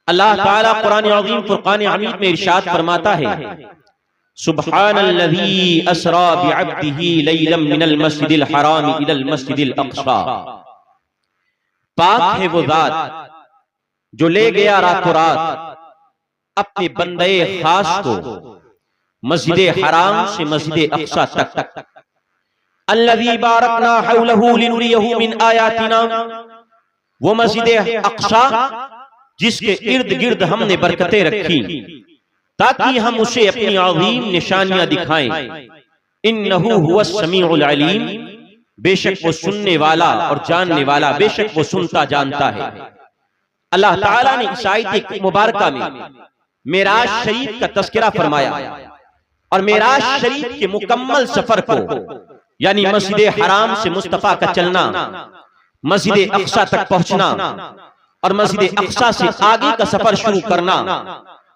अल्लाह ताला कुरान अज़ीम फुरकान हमीद में इरशाद फरमाता है, सुब्हानल्लज़ी अस्रा बिअब्दिही लैलन मिनल मस्जिदिल हराम इलल मस्जिदिल अक़सा। पाक है वो ज़ात जो ले गया रातों रात अपने बंदे खास को मस्जिद हराम से मस्जिद अक़सा तक। अल्लज़ी बारकना हौलहू लिनुरियहू मिन आयातिना, वो मस्जिद अक़सा जिसके इर्द गिर्द हमने बरकतें रखी ताकि हम उसे अपनी अज़ीम निशानियां दिखाएं। इन्नहू हुवस समीउल अलीम, बेशक वो सुनने वाला और जानने वाला, बेशक वो सुनता जानता है। अल्लाह ताला ने इस आयत मुबारका में मेराज शरीफ का तज़किरा फरमाया और मेराज शरीफ के मुकम्मल सफर को, यानी मस्जिद हराम से मुस्तफा का चलना, मस्जिद अक़सा तक पहुंचना और मस्जिद अक़सा से आगे का सफर शुरू करना,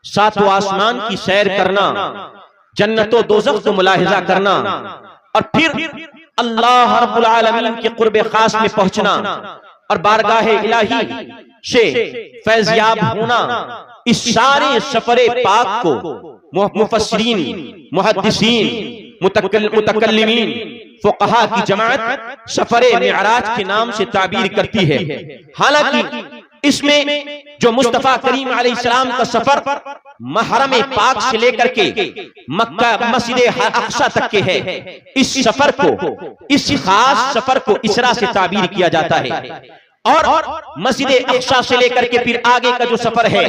सातों आसमान की सैर करना, जन्नतो दोज़ख को मुलाहिजा करना और फिर अल्लाह रब्बुल आलमीन के क़ुर्ब खास में पहुंचना और बारगाह इलाही से फैज़याब होना, इस सारे सफरे पाक को मुफस्सिरीन, मुहद्दिसीन, मुतकल्लिमीन, फुक़हा की जमात सफरे मिअराज के नाम से ताबीर करती है। हालांकि इसमें जो मुस्तफा करीम अलैहिस्सलाम का सफर महरम पाक से लेकर के मक्का मस्जिद अक़सा तक के है, इस सफर को, इस खास सफर को इसरा से ताबीर किया जाता है और मस्जिद अक़सा से लेकर के फिर आगे का जो सफर है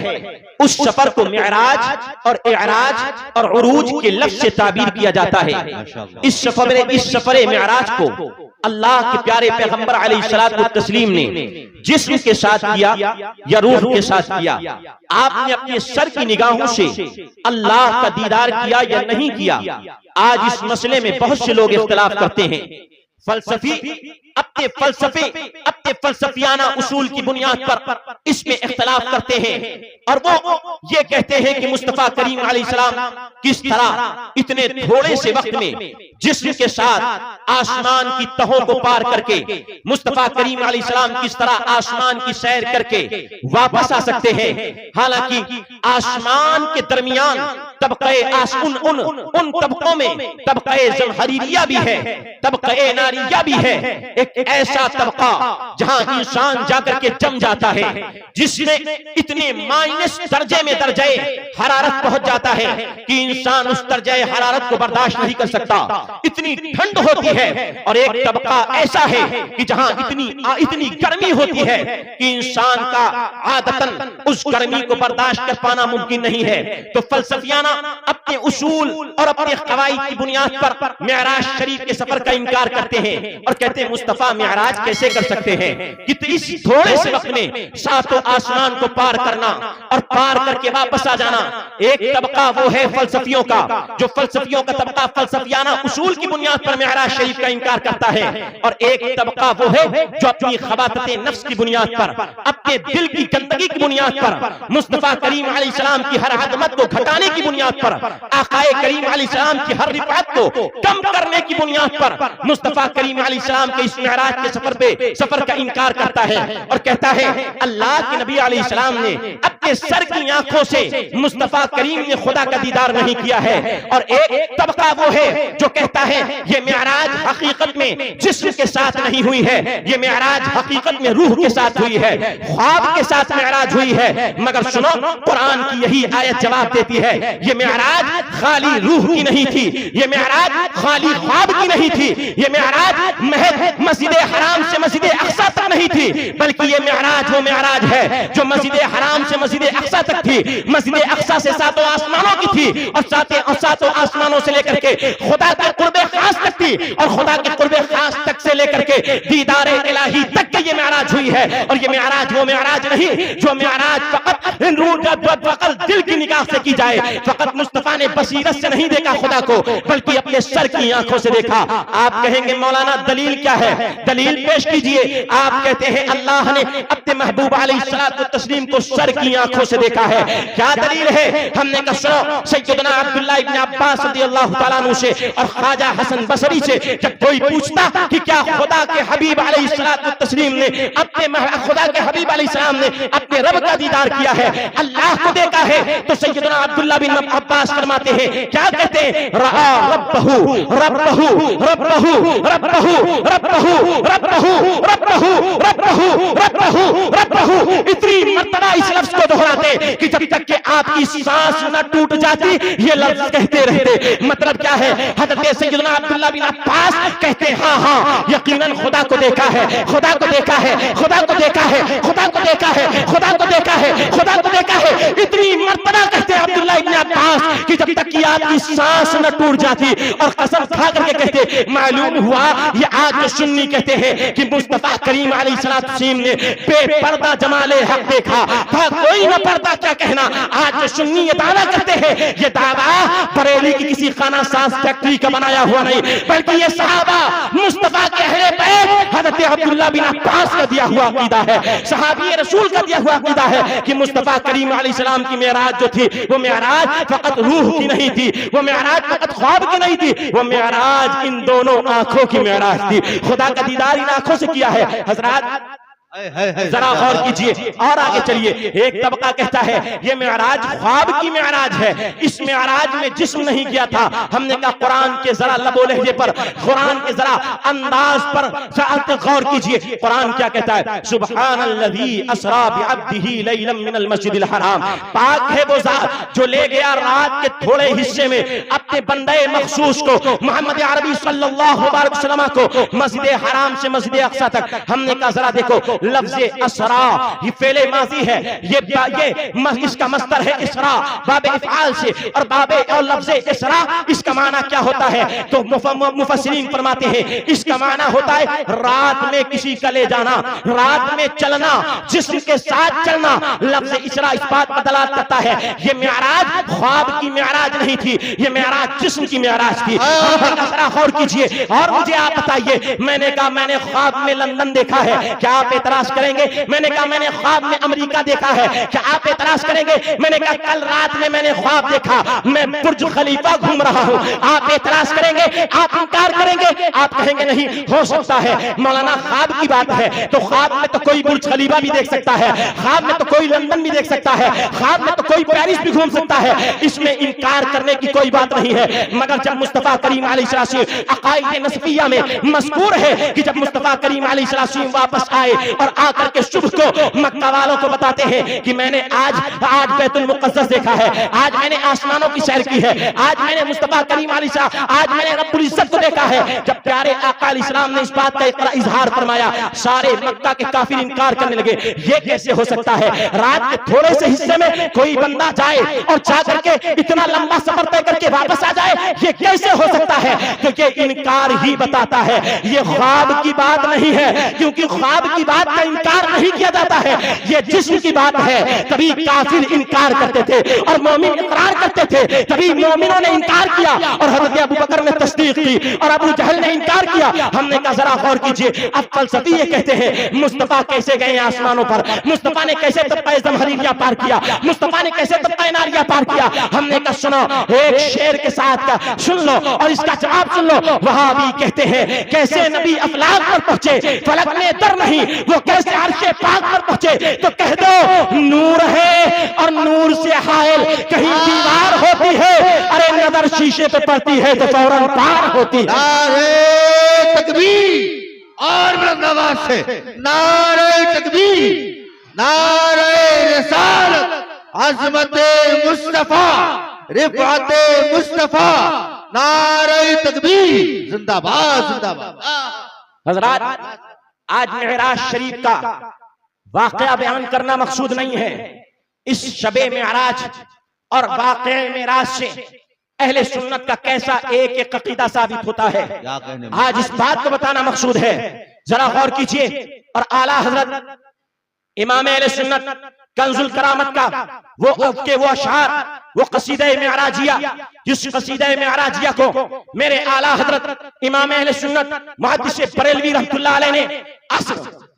उस सफर को मिअराज और इअराज और उरूज के लफ्ज़ से ताबीर किया जाता है। इस सफर मिअराज को अल्लाह के प्यारे पैगंबर अलैहिस्सलातु तस्लीम ने जिस्म के साथ किया या रूह के साथ किया? आपने अपने सर की निगाहों से अल्लाह का दीदार किया या नहीं किया? आज इस मसले में बहुत से लोग इख्तिलाफ करते हैं। फलसफी अपने फलसफियाना उसूल की बुनियाद पर इसमें इख्तिलाफ करते हैं और वो ये कहते हैं कि मुस्तफा करीम अलैहिस्सलाम किस तरह इतने थोड़े से वक्त में जिस्म के साथ आसमान की तहों को पार करके मुस्तफा करीम अलैहिस्सलाम किस तरह आसमान की सैर करके वापस आ सकते हैं। हालांकि आसमान के दरमियान तबक़े उन तबकों में तबक़े ज़महरीरिया भी है, तबक़े नारिया भी है, एक ऐसा तबका जहां इंसान जाकर के जम जाता है, जिसमें इतने माइनस दर्जे में दर्जे हरारत पहुंच जाता है कि इंसान उस दर्जे हरारत को बर्दाश्त नहीं कर सकता, इतनी ठंड होती है। और एक तबका ऐसा है कि जहां इतनी गर्मी होती है कि इंसान का आदतन उस गर्मी को बर्दाश्त कर पाना मुमकिन नहीं है। तो फलसफियाना अपने उसूल और अपने क़वाइद की बुनियाद पर मिअराज शरीफ के सफर का इनकार करते हैं और कहते हैं मुस्तफा मिअराज कैसे कर सकते हैं कि इस थोड़े से वक्त में सातों आसमान को पार करना और पार करके वापस आ जाना। एक तबका वो है फलसफियों का, जो फलसफियों का तबका फलसफियाना उसूल की बुनियाद पर मिअराज शरीफ का इनकार करता है, और एक तबका वो है जो अपनी ख़वातते नफ्स की बुनियाद पर, अपने दिल की गंदगी की बुनियाद पर, मुस्तफा करीम अलैहिस्सलाम की हर अज़मत को घटाने की बुनियाद पर, आक़ाए करीम अलैहिस्सलाम की हर रिफ़अत को कम करने की बुनियाद पर मुस्तफा करीम अलैहिस्सलाम के इस मिअराज के सफर का इनकार करता है और कहता है अल्लाह के नबी अलैहिस्सलाम ने अपने सर की आंखों से मुस्तफा करीम ने खुदा का दीदार नहीं किया है। और एक तबका वो है जो कहता है ये मिअराज हकीकत में जिस्म के साथ नहीं हुई है, ये मिअराज हकीकत में रूह के साथ हुई है, ख्वाब के साथ मिअराज हुई है। मगर सुनो, कुरान की यही आयत जवाब देती है ये मिअराज खाली रूह की नहीं थी, ये मिअराज खाली ख्वाब की नहीं थी, ये मिअराज महज मस्जिद हराम से मस्जिद अक़सा तक नहीं थी, बल्कि ये मिअराज वो मिअराज है जो मस्जिद हराम से मस्जिद अक़सा तक थी, मस्जिद अक़सा से सातों आसमानों की थी और सातों आसमानों से लेकर के खुदा के क़ुर्ब खास तक थी और खुदा के क़ुर्ब खास तक से लेकर के दीदार इलाही तक के ये मिअराज हुई है। और ये मिअराज वो मिअराज नहीं जो मिअराज फकत अकल दिल की निगाह से की जाए। फकत मुस्तफा ने बसीरत से नहीं देखा खुदा को, बल्कि अपने सर की आंखों से देखा। आप कहेंगे मौलाना दलील क्या है? दलील पेश कीजिए। आप कहते हैं अल्लाह ने अपने महबूब अलैहिस्सलातु तस्लीम को सर की आंखों से देखा है। क्या दलील है? हमने कहा सुनो, सैयदना अब्दुल्लाह इब्न अब्बास रज़ियल्लाहु तआला अन्हु से और ख्वाजा हसन बसरी से जब कोई पूछता कि क्या खुदा के हबीब अलैहिस्सलातु तस्लीम ने खुदा के हबीब अलैहिस्सलाम ने अपने रब का दीदार किया है, अल्लाह को देखा है, तो सैयदना अब्दुल्लाह बिन अब्बास फरमाते हैं, क्या कहते हैं? रहा रब्बहू रब्बहू रब्बहू रब्बहू रब्बहू रब्बहू रब्बहू रब्बहू रब्बहू रब्बहू इतनी मर्तबा इस लफ्ज को दोहराते कि जब तक कि आपकी सांस न टूट जाती ये लफ्ज कहते रहते। मतलब क्या है? हजरत सैयदना अब्दुल्लाह बिन अब्बास कहते हैं हाँ हाँ यकीनन खुदा को देखा है, खुदा को देखा है, खुदा को देखा है, खुदा को देखा है, खुदा को देखा है, खुदा को देखा है। इतनी मर्तबा कहते हैं अब्दुल्लाह इब्न अब्बास कि जब तक कि आपकी सांस न टूट जाती, और कसम खा करके कहते मालूम हुआ ये आज जो सुन्नी कहते हैं कि मुस्तफा करीम अलैहिस्सलाम ने बेपर्दा जमाले हक देखा था, कोई न पर्दा क्या कहना। आज जो सुन्नी ये दावा करते हैं, ये दावा बरेली की किसी खाना साज फैक्ट्री का बनाया हुआ नहीं, बल्कि ये सहाबा मुस्तफा के अहले बैत हजरत अब्दुल्लाह बिन अब्बास का दिया हुआ अकीदा है, सहाबी रसूल का दिया हुआ अकीदा है कि मुस्तफा करीम अलैहिस्सलाम की मेराज जो थी वो मेराज फकत रूह की नहीं थी, वो मेराज फकत ख्वाब की नहीं थी, वो मेराज इन दोनों आंखों की मेराज थी। खुदा का दीदार इन आंखों से किया है। हजरात जरा गौर कीजिए और आगे चलिए। एक तबका कहता है ये मेराज ख्वाब की मेराज है, इस मेराज में जिस्म नहीं किया था। हमने कहा कुरान के जरा लबो लहजे पर, कुरान के जरा अंदाज पर गौर कीजिए। कुरान क्या कहता है? सुब्हानल्लज़ी असरा बिअब्दिही लैलन मिनल मस्जिदिल हराम, पाक है वो ज़ात जो ले गया रात के थोड़े हिस्से में अपने बंदे मखसूस को, मोहम्मद अरबी सल्लल्लाहु अलैहि वसल्लम को, मस्जिद हराम से मस्जिद अक्सा तक। हमने कहा जरा देखो लफ्ज़े असरा ये फेले माजी है, ये इसका मस्तर है इसरा बाबे इफ़आल से, और बाबे और लफ्ज़े इसरा इसका माना क्या होता है? तो मुफस्सिरीन फरमाते हैं इसका माना होता है रात में किसी का ले जाना, रात में चलना, जिस्म के साथ चलना। लफ्ज़े इसरा इस बात पर दलालत करता है ये मेराज ख्वाब की मेराज नहीं थी, ये मेराज जिस्म की मेराज थी। जरा गौर कीजिए और मुझे आप बताइए। मैंने कहा मैंने ख्वाब में लंदन देखा है, क्या आप एतराज करेंगे? मैंने कहा मैंने ख्वाब में अमेरिका देखा है, क्या आप एतराज करेंगे? मैंने कहा कल रात में मैंने ख्वाब देखा मैं बुर्ज खलीफा घूम रहा हूं, आप एतराज करेंगे? आप इनकार करेंगे? आप कहेंगे नहीं हो सकता है मौलाना ख्वाब की बात है, तो ख्वाब में तो कोई बुर्ज खलीफा भी देख सकता है, ख्वाब में तो कोई लंदन भी देख सकता है, ख्वाब में तो कोई पेरिस भी घूम सकता है, इसमें इनकार करने की कोई बात नहीं है। मगर जब मुस्तफा करीम अलैहिस्सलाम अकाईद नस्बिया में मज़कूर है कि जब मुस्तफा करीम अलैहिस्सलाम वापस आए और आकर के सुबह को मक्का वालों को बताते हैं कि मैंने आज बैतुल मुक़द्दस देखा है, आज मैंने आसमानों की सैर की है, आज मैंने मुस्तफा करीम अलैहिस्सलाम, आज मैंने रब्बुल इज्जत को देखा है। जब प्यारे आका अलैहिस्सलाम ने इस बात का इजहार फरमाया, सारे मक्का के काफिर इनकार करने लगे। ये कैसे हो सकता है रात के थोड़े से हिस्से में कोई बंदा जाए और जा करके इतना लंबा सफर तय करके वापस आ जाए, ये कैसे हो सकता है? क्योंकि इनकार ही बताता है ये ख्वाब की बात नहीं है, क्योंकि ख्वाब की बात का इनकार नहीं किया जाता है, ये जिस्म की बात है। कभी काफिर इनकार करते थे और मोमिन इकरार करते थे, कभी मोमिनों ने इनकार किया और हजरत अबू बकर ने तस्दीक की और अबू जहल ने इनकार किया। हमने कहा जरा गौर कीजिए। अब फलसफी ये कहते हैं मुस्तफा कैसे गए आसमानों पर, मुस्तफा ने कैसे तब्क़ा ज़महरिया पार किया, मुस्तफा ने कैसे तब्क़ा नारिया पार किया। हमने कहा सुनो एक शेर के साथ का सुन लो और इसका जवाब सुन लो। वहाबी कहते हैं कैसे नबी अफलाक पर पहुंचे, फलक में दर नहीं, वो कैसे अर्शे पाक पर पहुंचे। तो कह दो नूर है और नूर से हायल कहीं दीवार होती है, अरे नजर शीशे पे पड़ती है तो फौरन पार होती है। नारे तकबीर और बुलंद आवाज से नारे तकबीर, नारे रिसालत, अज़मते मुस्तफा, रिफ़अते मुस्तफा, नारे तकबीर, जिंदाबाद जिंदाबाद। हज़रात आज मेराज शरीफ का वाक़या बयान करना मकसूद नहीं है। इस शबे मेराज और वाक़े मेराज से अहले सुन्नत का कैसा एक एक अकीदा साबित होता है, आज इस बात को बताना मकसूद है। जरा गौर कीजिए और आला हजरत इमाम अहले सुन्नत कंजुल करामत का वो अशार, वो कसीदा मेराजिया, जिस कसीदा मेराजिया को मेरे आला हजरत इमाम अहले सुन्नत मुहद्दिस बरेलवी रहमतुल्लाह अलैह ने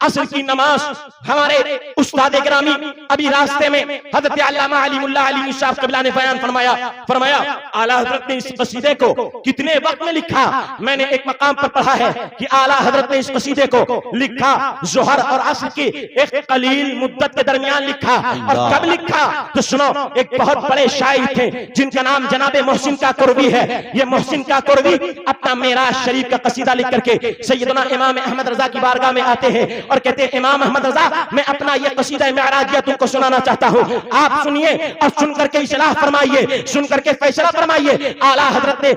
असर की नमाज हमारे उस्ताद गिरामी अभी रास्ते में हजरत अल्लामा अलीमुल्लाह अली साहब क़िबला ने बयान फरमाया आला हजरत ने इस कसीदे को कितने वक्त में लिखा। मैंने एक मकाम पर पढ़ा है कि आला हजरत ने इस कसीदे को लिखा ज़ोहर और असर की एक कलील मुद्दत के दरमियान लिखा। और कब लिखा तो सुनो, एक बहुत बड़े शायर थे जिनका नाम जनाब मोहसिन काकुरवी है। ये मोहसिन काकुरवी अपना मेराज शरीफ का कसीदा लिख करके सैयदना इमाम अहमद रजा की बारगाह में आते हैं और कहते हैं इमाम अहमद रजा, मैं अपना ये कसीदा मेराजिया तुमको सुनाना चाहता हूँ, आप सुनिए और सुन करके इस्लाह फरमाइए, सुन करके फैसला फरमाइए। आला हजरत ने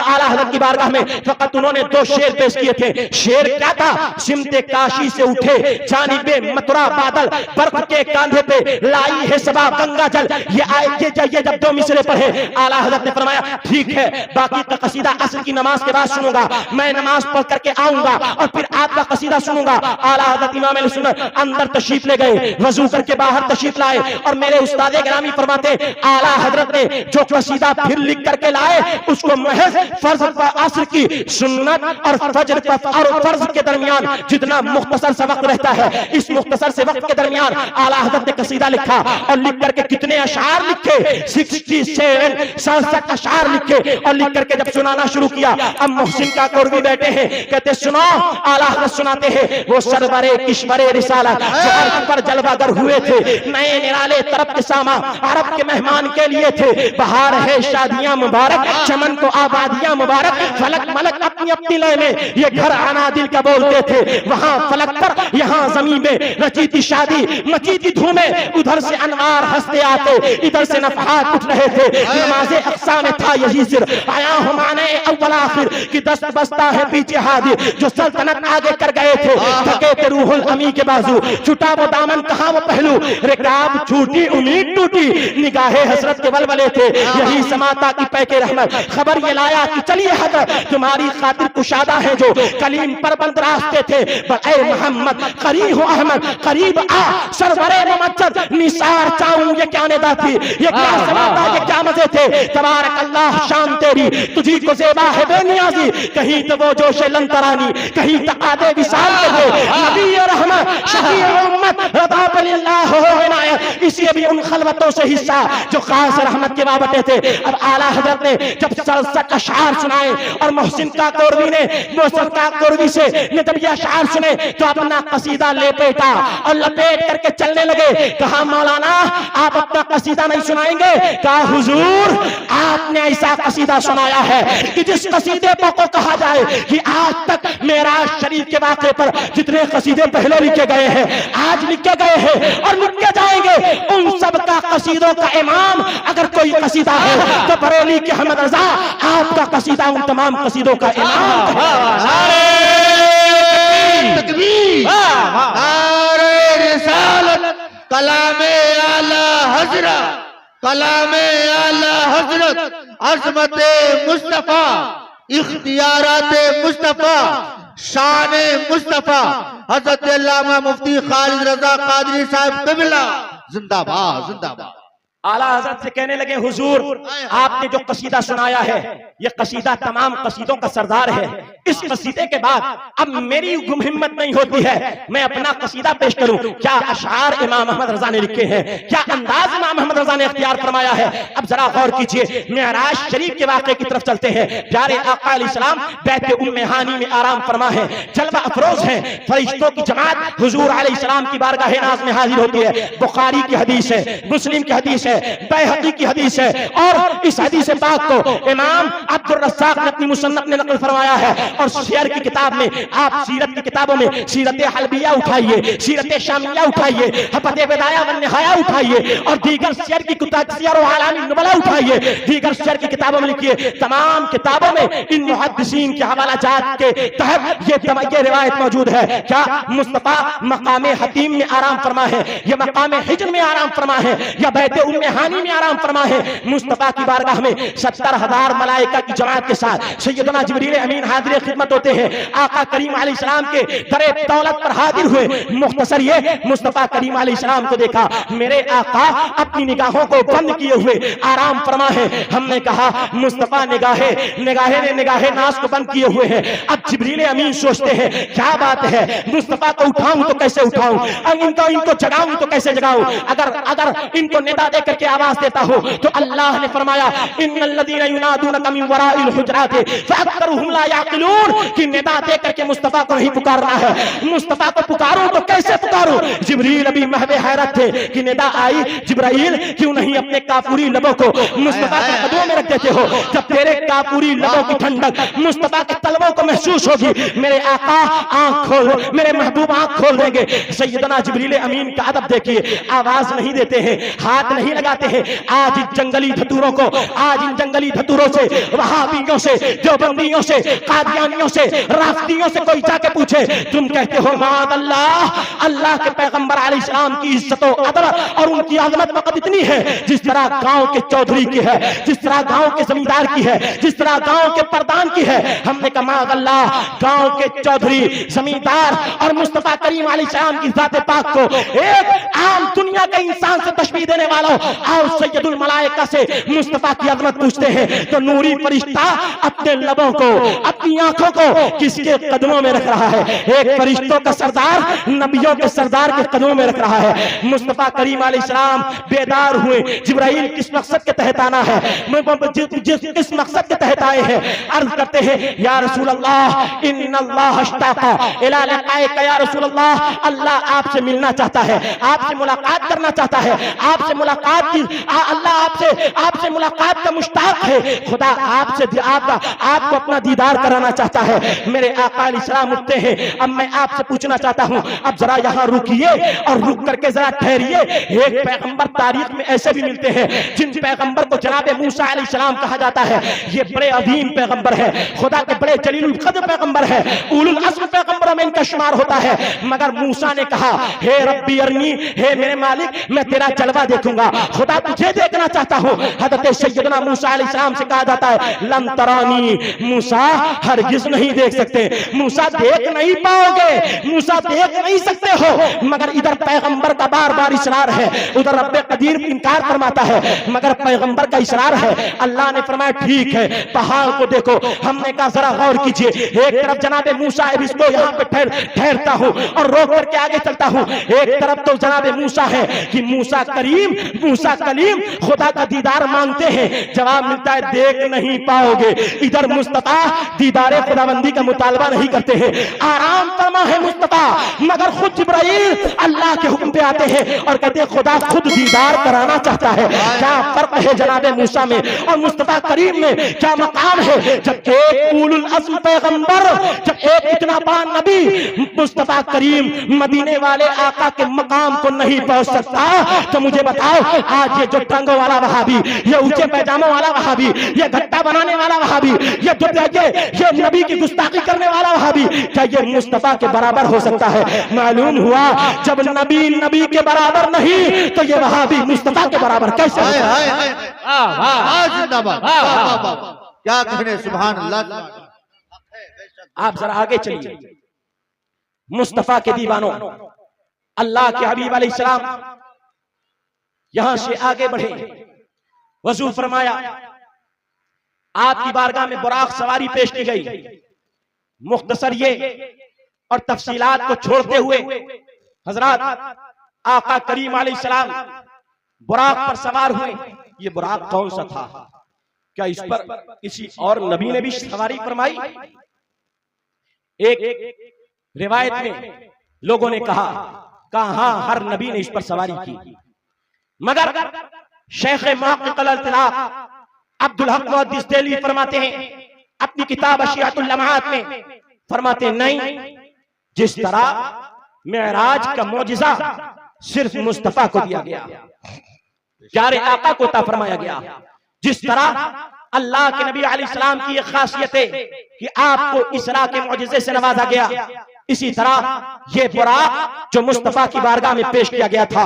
आला हजरत की बारगाह में फकत उन्होंने दो शेर पेश किए थे। शेर क्या था? सिमते काशी से उठे जानिबे मथुरा बादल, बर्फ के कांधे पे लाई है सबा गंगा जल। ये जब दो मिसरे पढ़े आला हजरत ने फरमाया ठीक है, बाकी का कसीदा असर की नमाज के बाद सुनूंगा, मैं नमाज पढ़ करके आऊंगा और फिर आपका कसीदा सुनूंगा। आला हजरत इमाम अहले सुन्नत अंदर तशरीफ ले गए, वजू करके बाहर तशरीफ लाए और मेरे उस्ताद गिरामी फरमाते आला हजरत ने जो कसीदा फिर लिख करके लाए उसको महज फर्ज असर की सुन्नत और फजर और फर्ज के दरमियान जितना मुख्तसर सा वक्त रहता है, इस मुख्तसर से वक्त के दरमियान आला हजरत ने कसीदा लिखा और लिख करके कितने अशार लिखे, 67 अशार लिखे और लिख करके जब सुनाना शुरू किया, अब मोहसिन काकुरवी बैठे हैं, कहते सुनो। आला हजरत सुनाते हैं वो सरवरे किश्वरे रिसालत जो अर्श पर जलवागर हुए थे, नए निराले तरफ के सामा अरब के मेहमान के लिए थे। बहार है शादियां मुबारक, चमन को आबादियां मुबारक, फलक मलक अपनी अपनी लय में ये घर आना दिल का बोलते थे। वहां फलक पर यहाँ जमीन में रची थी शादी, मची थी धूमें, उधर से अनवार हंसते आते, इधर से नफहात उठ रहे थे। नमाज़े अक़सा में था यही सिर, आया हुमाने अव्वल आखिर की दस्त बस्ता है पीछे हाजिर, जो सल्तनत आगे कर गए थे थके थे रूहुल अमी के बाजू, छुटा वो दामन कहाँ वो पहलू, रिकाब छूटी उम्मीद टूटी, निगाहे हसरत के बलबले थे। यही समाता की पैके रहमत खबर ये लाया कि चलिए हजरत तुम्हारी खातिर कुशादा है जो कलीम पर बंद रास्ते थे। ए मोहम्मद करीब हो अहमद करीब आ, सरवरे मुमज्जद निसार चाहूं ये क्या निदा थी, ये क्या समाता, ये क्या मजे थे। तबारक अल्लाह शान तेरी तुझी को ज़ेबा है बेनियाजी, कहीं तो वो जोश लंतरानी, कहीं तकादे विसाल के नबी रहमत शफी उम्मत रदा बिल्लाह हो इनायत। इसी भी उन खलवतों से हिस्सा जो खास रहमत के बाबते थे। अब आला हजरत ने जब 67 अशार सुनाए और मोहसिन काकुरवी ने मोहसिन काकुरवी से जब ये अशार सुने तो अपना कसीदा लेपेटा और लपेट करके चलने लगे। कहा मौलाना आप अपना कसीदा नहीं सुनाएंगे? कहा हुजूर आपने ऐसा कसीदा सुनाया है कि जिस कसीदे को कहा जाए कि आज तक मेराज शरीफ के वाक़े पर जितने कसीदे पहले लिखे गए हैं, आज लिखे गए हैं और लिखे जाएंगे, उन सब का कसीदों का इमाम अगर कोई कसीदा है तो बरेली के अहमद रजा आपका कसीदा उन तमाम कसीदों का इमाम है। तकबीर, नारे रिसालत, कलामे आला हजरत, कलामे आला हजरत, अज़मते मुस्तफा, इख्तियाराते मुस्तफा, शान मुस्तफा, हजरत अल्लामा मुफ्ती खालिद रजा कादरी साहब क़िबला जिंदाबाद जिंदाबाद। आला हजरत से कहने लगे हुजूर आपने जो कसीदा सुनाया है ये कसीदा तमाम कसीदों का सरदार है। इस कसीदे के बाद अब मेरी हिम्मत नहीं होती है मैं अपना कसीदा पेश करूं। क्या अशार इमाम अहमद रजा ने लिखे हैं, क्या अंदाज इमाम अहमद रजा ने अख्तियार फरमाया है। अब जरा गौर कीजिए, मेराज शरीफ के वाक़े की तरफ चलते हैं। प्यारे आका अलैहिस्सलाम बैत उम्मे हानी में आराम फरमा है, जलवा अफरोज है, फरिश्तों की जमात हुजूर अलैहिस्सलाम की बारगाह नाज में हाजिर होती है। बुखारी की हदीस है, मुस्लिम की हदीस है, बैहक़ी की हदीस है और इस हदीस पाक को इमाम अब्दुर रज़्ज़ाक़ ने अपनी मुसन्नफ़ में नक़ल फरमाया है। और शेर की किताब में आप सीरत की किताबों में सीरत हलबिया उठाइए, सीरत शामिया उठाइए, हफ़ते बिदाया व निहाया उठाइए और दीगर शेर की किताब सियर व आलामी नुबला उठाइए, दीगर शेर की किताबों में लिखिए। तमाम किताबों में इन मुहद्दिसीन के हवाला जात के तहत ये रिवायत मौजूद है। क्या मुस्तफ़ा मकाम हतीम में आराम फरमा है, या मकाम हिज्र में आराम फरमा है, या बैत उम्मे हानी में आराम फरमा है। मुस्तफा की बारगाह में 70,000 मलाइका की जमात के साथ सैयदना जिब्रील अमीन हाजिर खिदमत होते हैं। आका करीम अलैहिस्सलाम के दरे दौलत पर हाजिर हुए। मुख्तसर ये मुस्तफा करीम अलैहिस्सलाम को देखा, मेरे आका अपनी निगाहों को बंद किए हुए आराम फरमा है। हमने कहा मुस्तफा निगाहे नास को बंद किए हुए हैं। अब जिब्रील अमीन सोचते हैं क्या बात है, मुस्तफा को उठाऊं तो कैसे उठाऊं, इनको जगाऊं तो कैसे जगाऊं, अगर इनको निदा देकर के आवाज देता हूं तो अल्लाह ने फरमाया इन्नल्लज़ीना युनादूनका मिन वराइल हुजराति फअक्सरुहुम ला याक़िलून, कि निदा देकर के मुस्तफा को नहीं पुकारना है। मुस्तफा को पुकारूं तो कैसे पुकारूं। जिब्रील अभी महवे हैरत थे कि निदा आई, जिब्राइल क्यों नहीं अपने काफूरी लबों को मुस्तफा के कदमों में रख देते हो। जब तेरे काफूरी लबों की ठंडक मुस्तफा के तलवों को महसूस होगी, मेरे आका आंख खोल, मेरे महबूब आंख खोल देंगे। सैयदना जिब्रील अमीन का अदब देखिए, आवाज नहीं देते हैं, हाथ नहीं लगाते हैं। आज इन जंगली धतूरों से, वहाबियों से, देवबंदियों से, कादियानियों से, राफ्तियों से कोई जाके पूछे, तुम कहते हो माद अल्लाह के पैगंबर अलैहिस्सलाम की इज्जत और अदब और उनकी आजमत वक़्त इतनी है जिस तरह गांव के चौधरी की है, जिस तरह गांव के जमींदार की है, जिस तरह गांव के प्रधान की है। हमने कहा माद अल्लाह, गांव के चौधरी, जमींदार और मुस्तफा करीम अलैहिस्सलाम की जात पाक को एक आम दुनिया के इंसान से तशबीह देने वाला और सैयदुल मलाइका से मुस्तफा की अजमत पूछते हैं तो नूरी फरिश्ता अपने लबों को, अपनी आंखों को किसके कदमों में रख रहा है। एक फरिश्तों का सरदार नबियों के सरदार के कदमों में रख रहा है। मुस्तफा करीम अलैहिस्सलाम बेदार हुए, जिब्राइल किस मकसद के तहत आना है, किस मकसद के तहत आए हैं। अर्ज करते हैं या रसूल अल्लाह इन्नल्लाह अश्ताका इला लिक़ाइका या रसूल अल्लाह, अल्लाह आपसे मिलना चाहता है, आपसे मुलाकात करना चाहता है, आपसे मुलाकात की अल्लाह आपसे मुलाकात का मुश्ताक है। खुदा आपको अपना दीदार कराना चाहता है। मेरे आका अलैहिस्सलाम उठते हैं, अब मैं आपसे पूछना चाहता हूं, अब जरा यहां रुकिए और रुक करके जरा ठहरिए। एक पैगंबर तारीख में ऐसे भी मिलते हैं जिन पैगंबर को जनाब मूसा अलैहिस्सलाम कहा जाता है। ये बड़े अजीम पैगंबर है, खुदा के बड़े जलीलुल कद्र पैगंबर है, उलुल अज़्म पैगंबरों में इनका शुमार होता है। मगर मूसा ने कहा हे रब्बी अरनी, हे मेरे मालिक मैं तेरा जलवा देखूंगा, खुदा तुझे देखना चाहता हूं। हज़रत सैयदना मूसा अलैहिस्सलाम से कहा जाता है लन तरानी, मूसा हरगिज़ नहीं देख सकते, मूसा देख नहीं पाओगे, मूसा देख नहीं सकते हो। मगर इधर पैगंबर का बार बार इसरार है, उधर रब्बे कदीर इनकार फरमाता है, मगर पैगंबर का इसरार है। अल्लाह ने फरमाया ठीक है, पहाड़ को देखो। हमने कहा जरा गौर कीजिए, एक तरफ जनाबे मूसा है, इसको यहाँ पे ठहरता हूँ और रोक करके आगे चलता हूँ। एक तरफ तो जनाबे मूसा है कि मूसा कलीम खुदा का दीदार मांगते हैं, जवाब मिलता है देख नहीं पाओगे। इधर मुस्तफा दीदारे खुदाबंदी का मुतालबा नहीं करते हैं, आराम फरमा है मुस्तफा, मगर खुद जिब्राइल अल्लाह के हुक्म पे आते हैं और कहते हैं खुदा खुद दीदार कराना चाहता है। क्या फर्क है जनाबे मूसा में और मुस्तफा करीम में, क्या मकाम है। जब एक उलुल अज़्म पैगंबर, जब एक इतना बड़ा नबी मुस्तफा करीम मदीने वाले आका के मकाम को नहीं पहुंच सकता, तो मुझे बताओ आज ये जो टंगों वाला वहाबी, ये ऊंचे पैजामों वाला वहाबी, ये घट्टा बनाने वाला वहाबी, ये नबी की गुस्ताखी करने वाला वहाबी, क्या ये मुस्तफा के बराबर हो सकता है। मालूम हुआ जब नबी के बराबर नहीं तो ये वहाबी मुस्तफा के बराबर कैसे। क्या कहने सुभान अल्लाह। आप जरा आगे चलिए, मुस्तफा के दीवानों, अल्लाह के हबीब अलैहिस्सलाम यहां से आगे बढ़े, वजू फरमाया, आपकी बारगाह में बुराक सवारी पेश की गई। मुख्तसर ये और तफसीलात को छोड़ते हुए हजरत आका करीम अलैहिस्सलाम बुराक पर सवार हुए। ये बुराक कौन सा था, क्या इस पर किसी और नबी ने भी सवारी फरमाई। एक रिवायत में लोगों ने कहा हाँ हर नबी ने इस पर सवारी की, मगर शेख मुहक्किक़ुल इत्तिलाक़ अब्दुल हक मुहद्दिस देलवी फरमाते हैं अपनी किताब अशियातुल लम्हात में, फरमाते नहीं, जिस तरह मेराज का मौजिज़ा सिर्फ मुस्तफा को दिया गया, प्यारे आका को अता फरमाया गया, जिस तरह अल्लाह के नबी अलैहिस्सलाम की एक खासियत है कि आपको इसरा के मौजिज़े से नवाजा गया, इसी तरह ये बुराक जो मुस्तफा की बारगाह में पेश किया गया था,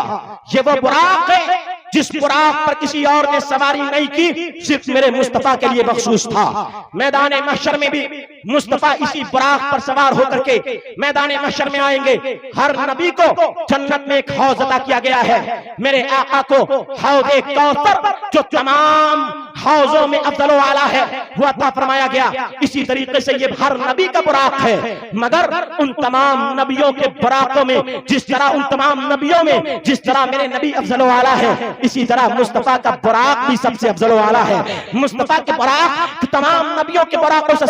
ये वो बुराक है जिस बुराक पर किसी और ने सवारी नहीं की, सिर्फ मेरे मुस्तफा के लिए मखसूस था। मैदान महशर में भी मुस्तफा इसी बुराक पर सवार होकर के मैदान महशर में आएंगे। हर नबी को जन्नत में एक हौज अता किया गया है। मेरे आका को हौज़े कौसर जो तमाम हौजों में अफजल आला है वो अता फरमाया गया। इसी तरीके से ये हर नबी का बुराक है, मगर उन तमाम नबियों के बुराकों में जिस तरह उन तमाम नबियों में जिस तरह मेरे नबी अफजल आला है, इसी तरह मुस्तफा का बुराक भी सबसे अफजल आला है। मुस्तफा के बुराक तमाम नबियों के बुराकों से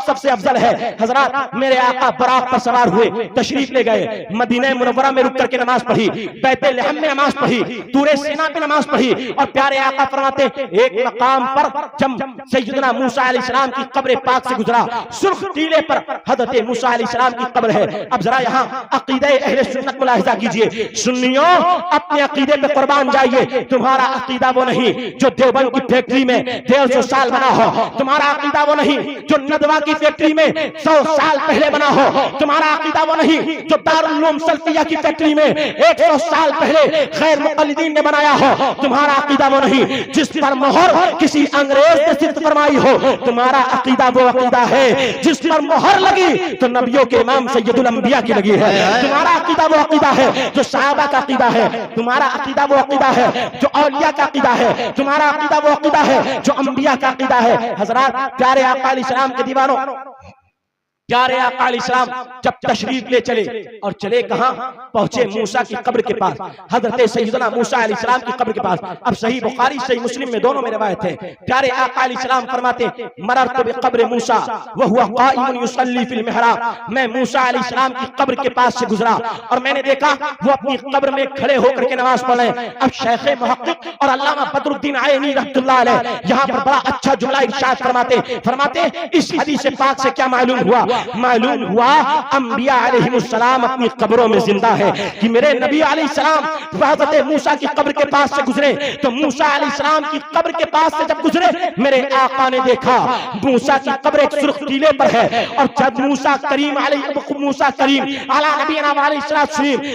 सबसे अफजल है। हजरत मेरे आका बुराक पर सवार हुए, तशरीफ ले गए, मदीना मुनव्वरा में रुक करके नमाज पढ़ी, बैतुल लहम में नमाज पढ़ी, तूरे सीना पे नमाज पढ़ी, और प्यारे आका फरमाते एक मकाम पर जब सैयदना मूसा अलैहिस्सलाम की कब्र पाक से गुजरा, सुर्ख टीले पर हजरत मूसा अलैहिस्सलाम की कब्र है। अब जरा यहाँ अकीदे अहले सुन्नत मुलाहिजा कीजिए। सुन्नियों, अपने अकीदे पे कुर्बान जाइए। तुम्हारा अकीदा वो नहीं जो देवबंद की फैक्ट्री में 150 साल बना हो, तुम्हारा अकीदा वो नहीं जो नदवा की फैक्ट्री में 100 साल पहले बना हो, तुम्हारा अकीदा वो नहीं जो दारुल उलूम सल्फिया की फैक्ट्री में 100 साल पहले गैर मुक़ल्लिदीन ने बनाया हो, तुम्हारा अकीदा वो नहीं जिस पर मोहर किसी अंग्रेज ने सिद्ध फरमाई हो, तुम्हारा अकीदा वो अकीदा है जिस पर मोहर लगी तो नबियों के इमाम सैयदुल अंबिया की लगी है। तुम्हारा अकीदा वो अकीदा है जो सहाबा का अकीदा है, तुम्हारा अकीदा वो अकीदा है जो औलिया का अकीदा है, तुम्हारा अकीदा वो अकीदा है जो अंबिया का अकीदा है। हजरत प्यारे आका अलैहिस्सलाम के दीवानों, प्यारे आका अलैहिस्सलाम जब तशरीफ ले चले और चले कहां पहुंचे, मूसा की कब्र के पास, हजरत सैयदना मूसा अलैहिस्सलाम की कब्र के पास। अब सही बुखारी सही मुस्लिम में दोनों में रिवायत है। प्यारे आका अलैहिस्सलाम फरमाते मररतु बिक़ब्र मूसा व हुवा क़ाइमुन युसल्ली फिल मिहराब, मैं मूसा अलैहिस्सलाम की कब्र के पास से गुजरा और मैंने देखा वो अपनी कब्र में खड़े होकर के नमाज पढ़ रहे हैं। अब शेख मुहक्किक और अल्लामा बदरुद्दीन आयनी रहमतुल्लाह अलैह यहाँ पर बड़ा अच्छा जुमला इरशाद फरमाते इस हदीस पाक से क्या मालूम हुआ? मालूम हुआ अंबिया अलैहिमुस्सलाम अपनी कब्रों में जिंदा है कि मेरे नबी अलैहिस्सलाम हज़रत मूसा की कब्र के पास से गुजरे तो मूसा अलैहिस्सलाम की कब्र के पास से जब गुजरे मेरे आका ने देखा मूसा की कब्र एक सुर्ख टीले पर है और जब मूसा करीम अला नबीना अलैहिस्सलाम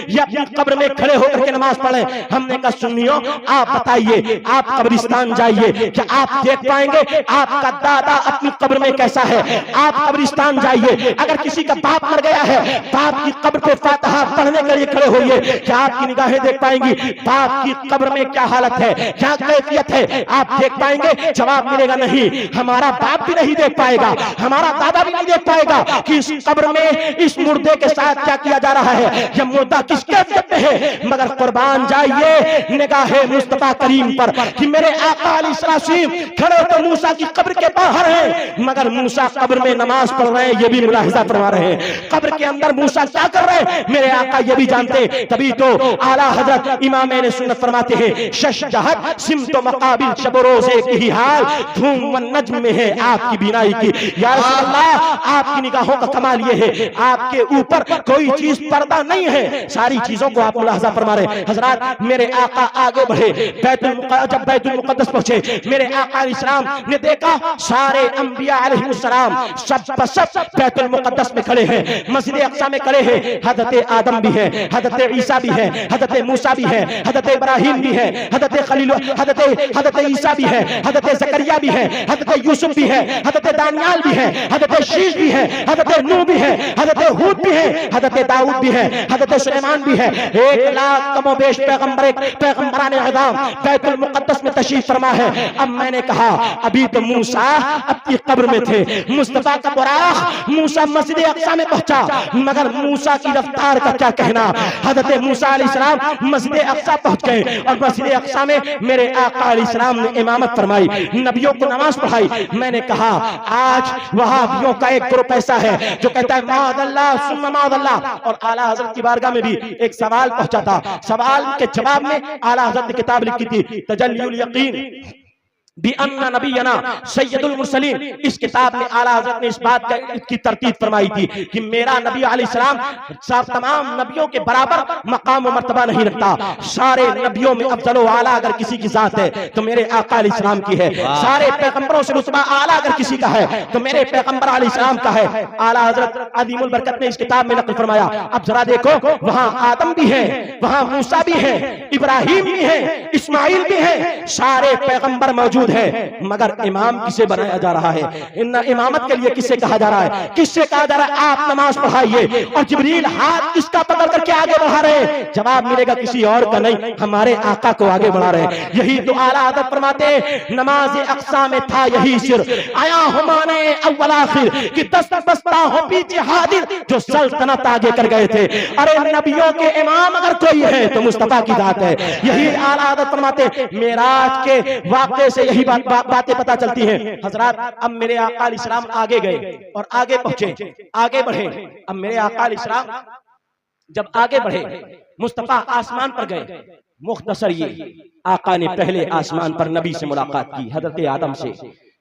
ये अपनी कब्र में खड़े होकर के नमाज पढ़े। हमने कहा सुनियो, आप बताइए, आप कब्रिस्तान जाइए, क्या आप देख पाएंगे आपका दादा अपनी कब्र में कैसा है? आप कब्रिस्तान जाइए, अगर किसी का बाप मर गया है, बाप की कब्र पे फातिहा पढ़ने के लिए खड़े होइए, क्या आपकी निगाहें देख पाएंगी बाप की कब्र में क्या हालत है, क्या कैफियत है? आप देख पाएंगे? जवाब मिलेगा नहीं। हमारा बाप भी नहीं देख पाएगा, हमारा दादा भी नहीं देख पाएगा कि इस कब्र में इस मुर्दे के साथ क्या किया जा रहा है, यह मुर्दा किस कैफियत में है। मगर कुर्बान जाइए निगाहे मुस्तफा करीम पर कि मेरे आका अलैहिस्सलाम खड़े तो मूसा की कब्र के बाहर है, मगर मूसा कब्र में नमाज पढ़ रहे हैं, ये भी मुलाहिजा फरमा रहे हैं। कब्र के अंदर मूसा क्या कर रहे हैं मेरे आका ये भी जानते। तभी तो आला हजरत इमाम सुन्नत फरमाते हैं शशजहत सिमतो मकाबिल शब रोज़े की ही हाल धूम व नज्म में है आपकी बिनाई की। या रसूल अल्लाह, आपकी निगाहों का कमाल ये है आपके ऊपर कोई चीज पर्दा नहीं है, सारी चीजों को आप मुलाहिजा फरमा रहे हैं। हजरत मेरे आका आगे बढ़े, जब बैतुल मुक़द्दस पहुंचे मेरे आका अलैहिस्सलाम ने देखा सारे अंबिया अलैहिस्सलाम सब बैतुल मुक़द्दस में खड़े हैं, मस्जिद अक़सा में खड़े हैं। हज़रत आदम भी है, हज़रत ईसा भी है, हज़रत मूसा भी है, हज़रत इब्राहिम भी है, हज़रत खलील, हज़रत ईसा भी है, हज़रत ज़करिया भी है, हज़रत यूसुफ भी है, हज़रत दानियाल भी है, हज़रत शीश भी है, हज़रत नूह भी है, हज़रत हूद भी है, हज़रत दाऊद भी है, हज़रत सुलेमान भी है। 1 लाख कमोबेश पैगंबरान आज़म बैतुल मुक़द्दस में तशरीफ फरमा है। अब मैंने कहा अभी तो मूसा अपनी कब्र में थे, मुस्तफा का बुराक मूसा मस्जिद अक़सा में पहुंचा, मगर मूसा की रफ्तार का क्या कहना। हज़रत मूसा अलैहिस्सलाम मस्जिद अक़सा पहुंच गए और मस्जिद अक़सा में मेरे आका अलैहिस्सलाम ने इमामत फरमाई, नबियों को नमाज पढ़ाई। मैंने कहा आज वहाबियों का एक ग्रुप ऐसा है जो कहता है माअल्लाह सुम्मा माअल्लाह, और आला हज़रत की बारगाह में भी एक सवाल पहुंचा था, सवाल के जवाब में आला हज़रत ने किताब लिखी थी तजल्लुल यकीन बिअन्ना नबियना सैयदुल मुरसलीन, इस किताब में आला हज़रत ने इस बात की तरतीब फरमाई थी कि मेरा नबी अलैहिस्सलाम तमाम नबियों के बराबर मकाम और मर्तबा नहीं रखता। सारे नबियों में अफजल व आला अगर किसी की जात है तो मेरे आका अलैहिस्सलाम की है। सारे पैगंबरों से रुतबा आला अगर किसी का है तो मेरे पैगंबर अलैहिस्सलाम का है। आला हज़रत अज़ीमुल बरकत ने इस किताब में नक़ल फरमाया। अब जरा देखो, वहां आदम भी है, वहां मूसा भी है, इब्राहिम भी है, इस्माइल भी है, सारे पैगंबर मौजूद है, मगर इमाम किसे बनाया जा रहा है? इन इमामत के लिए किसे कहा जा रहा है? किससे कहा जा रहा है आप नमाज पढ़ाइए, और जिब्रील हाथ किसका पकड़ करके आगे बढ़ा रहे हैं? जवाब मिलेगा किसी और का नहीं, हमारे आका को आगे बढ़ा रहे हैं। यही तो आला हज़रत फरमाते नमाज अक्सा में था यही सिर, आया हुमाने अव्वल आखिर कि दस्त बस्ता हो पीछे हाजिर, जो सल्तनत आगे कर गए थे। अरे नबियों के इमाम अगर कोई है तो मुस्तफा की जात है। यही आला हज़रत फरमाते मेराज के वाक़े से यही बातें पता चलती हैं। हजरात, अब मेरे आका अलैहिस्सलाम आगे गए और आगे पहुंचे, आगे बढ़े। अब मेरे आका अलैहिस्सलाम जब आगे बढ़े, मुस्तफा आसमान पर गए। मुख्तसर ये आका ने पहले आसमान पर नबी से मुलाकात की, हजरत आदम से,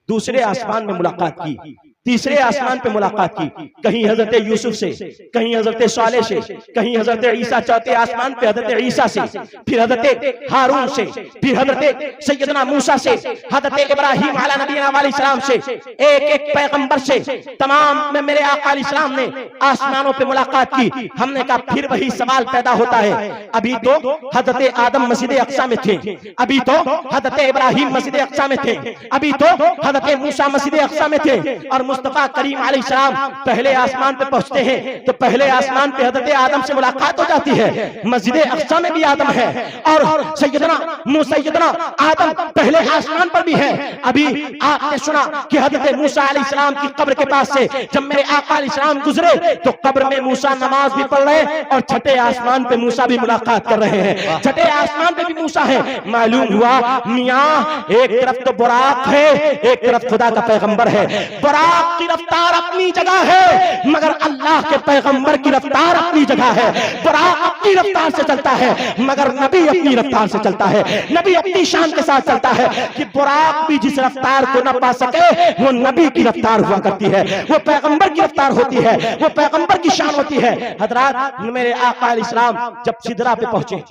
दूसरे आसमान में मुलाकात की, तीसरे आसमान पे मुलाकात की, कहीं हजरत यूसुफ से, कहीं हजरत सालेह से, कहीं हजरत ईसा, चौथे आसमान पे हजरत ईसा से, फिर हजरत हारून से, फिर हजरत सैयदना मूसा से, हजरत इब्राहिम अला नबीना अलैहिस्सलाम से, एक एक पैगंबर से तमाम में मेरे आका अलैहिस्सलाम ने आसमानों पे मुलाकात की। हमने कहा फिर वही सवाल पैदा होता है, अभी तो हजरत आदम मस्जिद अक्सा में थे, अभी तो हजरत इब्राहिम मस्जिद अक्सा में थे, अभी तो हजरत मूसा मस्जिद अक्सा में थे, और मुस्तफा करीम अलैहिस्सलाम पहले आसमान पे पहुंचते हैं तो पहले आसमान पे हजरत आदम से मुलाकात हो जाती है। मस्जिद अक्सा में भी आदम है और सैयदना आदम पहले आसमान पर भी है। अभी आपने सुना कि हजरत मूसा अलैहिस्सलाम की कब्र के पास से जब मेरे आका अलैहिस्सलाम गुजरे तो कब्र में मूसा नमाज भी पढ़ रहे हैं और छठे आसमान पे मूसा भी मुलाकात कर रहे हैं, छठे आसमान पे भी मूसा है। मालूम हुआ मियां एक तरफ तो बुराक है, एक तरफ खुदा का पैगंबर है। बुराक की रफ्तार अपनी जगह है, मगर अल्लाह के पैगंबर की रफ्तार अपनी जगह है। बुराक अपनी रफ्तार से चलता है, मगर नबी अपनी रफ्तार से चलता है, नबी अपनी शान के साथ चलता है कि बुराक भी जिस रफ्तार को न पा सके वो नबी की रफ्तार हुआ करती है, वो पैगंबर की रफ्तार होती है, वो पैगंबर की शान होती है। हजरात, मेरे आका अलैहिस्सलाम जब सिदरा पे पहुंचे,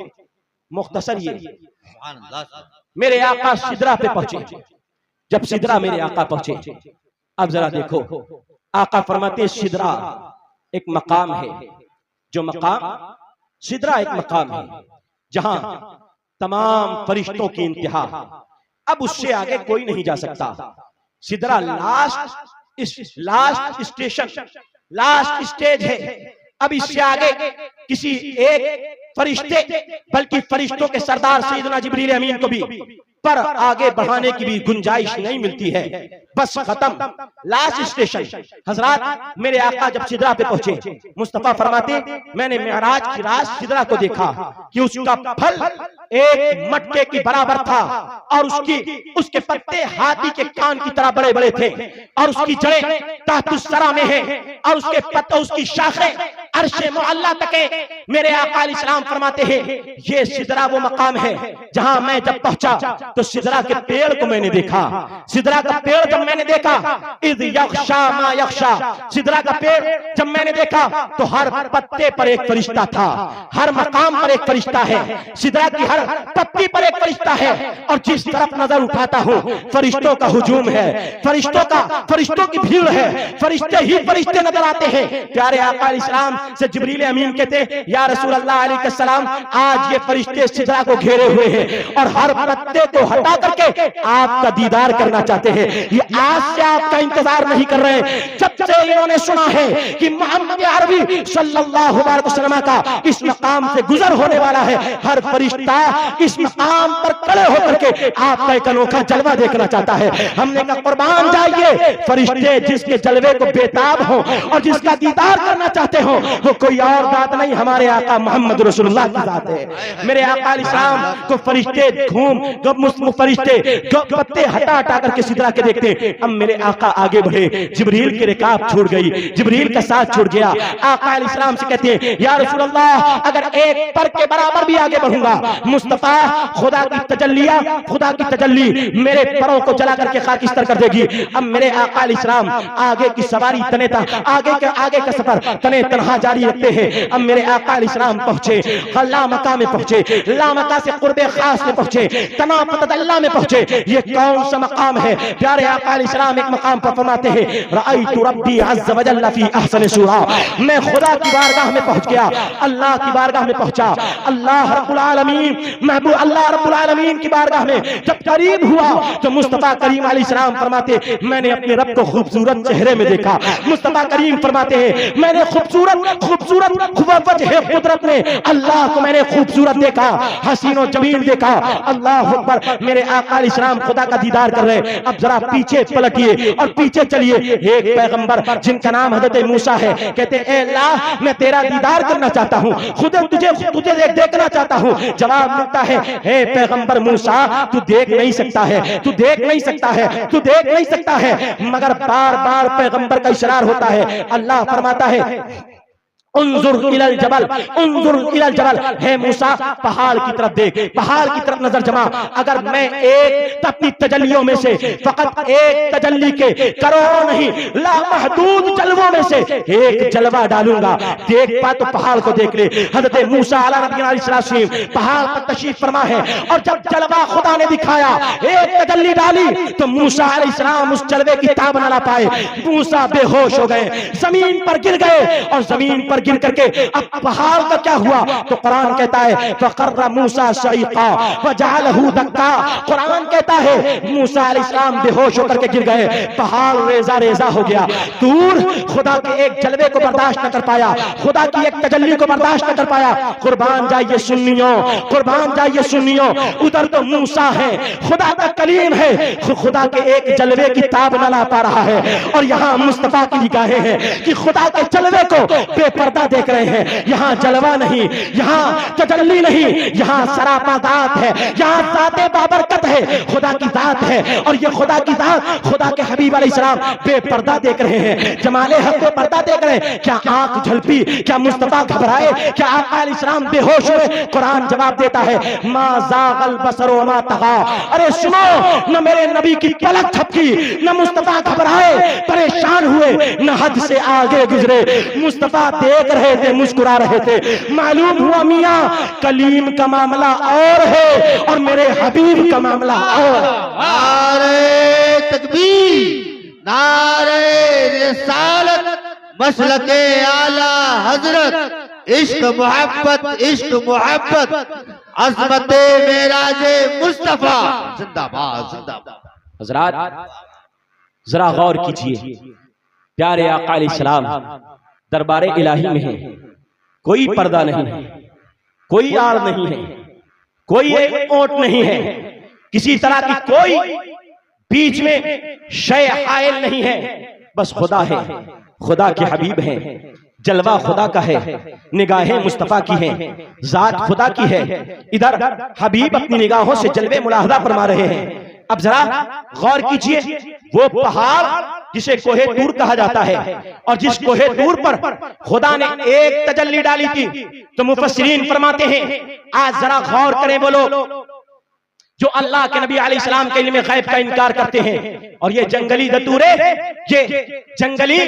मुख्तसर ये मेरे आका सिदरा पे पहुंचे, जब सिदरा मेरे आका पहुंचे, अब जरा देखो, आका फरमाते सिदरा एक मकाम है, जो मकाम सिदरा एक मकाम है जहां तमाम फरिश्तों की इंतहा, अब उससे आगे कोई नहीं जा सकता। Sidra last station, last stage है। अब इससे आगे किसी एक फरिश्ते, बल्कि फरिश्तों के सरदार सैयदना जिब्रील अमीन को भी पर आगे बढ़ाने की भी गुंजाइश नहीं मिलती है, बस खत्म, लास्ट स्टेशन। हजरात, मेरे आका जब सिदरा पे पहुंचे, मुस्तफा फरमाते मैंने मेराज की रात सिदरा को देखा कि उसका फल एक मटके की बराबर था और उसके पत्ते हाथी के कान की तरह बड़े बड़े थे और उसकी जड़ें ताहतुस सरा में है और उसके पत्ते, उसकी शाखें अर्शे मुअल्ला तक है। मेरे आका अलैहिस्सलाम फरमाते हैं ये सिदरा वो मकाम है जहां मैं जब पहुंचा तो सिदरा के पेड़ को मैंने देखा। सिदरा का पेड़ जब मैंने देखा, इज़ यख्शा मा यख्शा, सिदरा का पेड़ जब मैंने देखा तो हर पत्ते पर एक फरिश्ता था, हर मकाम पर एक फरिश्ता है, सिदरा की हर पत्ती पर एक फरिश्ता है और जिस तरफ नजर उठाता हूं फरिश्तों का हुजूम है, फरिश्तों की भीड़ है, फरिश्ते ही फरिश्ते नजर आते हैं। प्यारे आका अलैहिस्सलाम से जिब्रील अमीन कहते या रसूल अल्लाह अलैहिस्सलाम, आज ये फरिश्ते सिदरा को घेरे हुए हैं और हर पत्ते को हटा करके आपका दीदार करना चाहते हैं। ये आज से आपका इंतजार नहीं कर रहे हैं, जब से इन्होंने सुना है कि मोहम्मद अरबी सल्लल्लाहु अलैहि वसल्लम का इस मकाम से गुजर होने वाला है, हर फरिश्ता इस मकाम पर खड़े होकर के आपका एक अनोखा जलवा देखना चाहता है। हमने कहा कुर्बान जाइए, फरिश्ते जिसके जलवे को बेताब हो और जिसका दीदार करना चाहते हो वो कोई और बात नहीं नहीं, हमारे आका मोहम्मद रसूलुल्लाह की जात है। मेरे आका अलैहिस्सलाम को फरिश्ते फरिश्ते पत्ते हटा हटा करके सिदरा के देखते। अब मेरे आका आगे बढ़े, जिब्रील की रिकाब छूट गई, जिब्रील का साथ छूट गया। आका अलैहिस्सलाम से कहते हैं या रसूलल्लाह अगर एक पर के बराबर भी आगे बढ़ूंगा, मुस्तफा खुदा की तजल्लिया, खुदा की तजल्ली मेरे परों को जला करके खाकिस्तर कर देगी। अब मेरे आका अलैहिस्सलाम आगे की सवारी आगे का सफर तने तनहा जारी रखते हैं। अब मेरे आका अलैहिस्सलाम पहुंचे, लामका में पहुंचे, लामका से कुर्बे खास में पहुंचे, तनापतल्ला में पहुंचे। ये कौन सा मकाम है? प्यारे आका अलैहिस्सलाम एक मकाम पर फरमाते हैं रअयतु रब्बी अज़्ज़ व जल्ल फी अहसन सूरा, मैं खुदा की बारगाह में पहुंच गया, अल्लाह की बारगाह में पहुंचा। अल्लाह रब्बुल आलमीन, महबूब अल्लाह रब्बुल आलमीन की बारगाह में जब करीब हुआ तो मुस्तफा करीम अलैहिस्सलाम फरमाते मैंने अपने रब को खूबसूरत चेहरे में देखा। मुस्तफा करीम फरमाते हैं मैंने खूबसूरत वजह कुदरत में अल्लाह को मैंने खूबसूरत देखा, हसीनो जमील देखा। अल्लाह अकबर। मेरे आका अलैहिस्सलाम खुदा का दीदार कर रहे। अब जरा पीछे पलटिए और पीछे चलिए। एक पैगंबर जिनका नाम हजरत मूसा है कहते ए अल्लाह मैं तेरा दीदार करना चाहता हूँ, खुद तुझे देखना चाहता हूँ। जवाब मिलता है हे पैगंबर मूसा तू देख नहीं सकता है, तू देख नहीं सकता है, तू देख नहीं सकता है। मगर बार बार पैगंबर का इशरार होता है। अल्लाह फरमाता है उन्जुर इलल जबल, उन्जुर इलल जबल, हे मूसा पहाड़ की तरफ देख, पहाड़ की तरफ नजर जमा। अगर मैं एक अपनी तजल्लियों में से फकत एक तजल्ली के करोड़ों नहीं लामहदूद जलवों में से एक जलवा डालूंगा, देख पा तो पहाड़ को देख ले। हजरत मूसा अलैहिस्सलाम पहाड़ पर तशरीफ फरमा है और जब जलवा खुदा ने दिखाया, एक तजल्ली डाली तो मूसा अलैहिस्सलाम उस जलवे की ताब न ला पाए। मूसा बेहोश हो गए, जमीन पर गिर गए और जमीन पर गिर करके अब पहाड़ का क्या हुआ? तो कुरान कहता है फकर्र मूसा सईका वजअलहु दक्का। कुरान कहता है मूसा अलैहिस्सलाम बेहोश होकर के गिर गए, पहाड़ रेजा रेजा हो गया। दूर खुदा के एक जलवे को बर्दाश्त न कर पाया, खुदा की एक तजल्ली को बर्दाश्त न कर पाया। कुर्बान जाइए सुन्नियों, कुर्बान जाइए सुन्नियों। उधर तो मूसा है, खुदा का कलीम है, खुदा के एक जलवे की ताब न ला पा रहा है। और यहाँ मुस्तफा की निगाहें हैं कि खुदा के जलवे को बेपर्दा देख रहे हैं। यहाँ जलवा नहीं, यहाँ तजल्ली नहीं, यहाँ सरापा दात है, यहाँ ज़ाते बाबरकत है, खुदा की जात है। और ये खुदा की जात खुदा के हबीब अलैहिस्सलाम बेपर्दा देख रहे हैं, जमाले हक बेपर्दा देख रहे हैं। क्या आंख झलपी? क्या मुस्तफा घबराए? क्या आका अलैहिस्सलाम बेहोश हुए? कुरान जवाब देता है मा ज़ागल बसर व मा तग़ा। अरे सुनो, न मेरे नबी की पलक झपकी, न मुस्तफा घबराए परेशान हुए, न हद से आगे गुजरे। मुस्तफा देख रहे थे, मुस्कुरा रहे थे। मालूम हुआ मियां कलीम का मामला और है और मेरे हबीब का मामला और। नारे तकबीर, नारे रिसालत, मसलके आला हजरत, इश्क मोहब्बत, इश्क मोहब्बत, अज़मते मेराजे मुस्तफा जिंदाबाद जिंदाबाद। हज़रात जरा गौर कीजिए, प्यारे आका अलैहिस्सलाम दरबार इलाही में है, कोई पर्दा नहीं है, कोई आड़ नहीं है, कोई एक ओट नहीं है, किसी तरह की कोई बीच में शय हायल नहीं है, बस खुदा है, खुदा के हबीब हैं, जलवा खुदा का है, निगाहें मुस्तफा की हैं, जात खुदा की है। इधर हबीब अपनी निगाहों से जलवे मुलाहजा फरमा रहे हैं। अब जरा गौर कीजिए, वो पहाड़ जिसे कोहे तूर कहा जाता है और जिस कोहे तूर पर खुदा ने एक तजल्ली डाली थी, तो मुफस्सिरीन फरमाते हैं आज जरा गौर करें वो लोग जो अल्लाह के नबी अलैहिस्सलाम के इल्म गैब का इनकार करते हैं। और ये जंगली दतूरे, ये जंगली,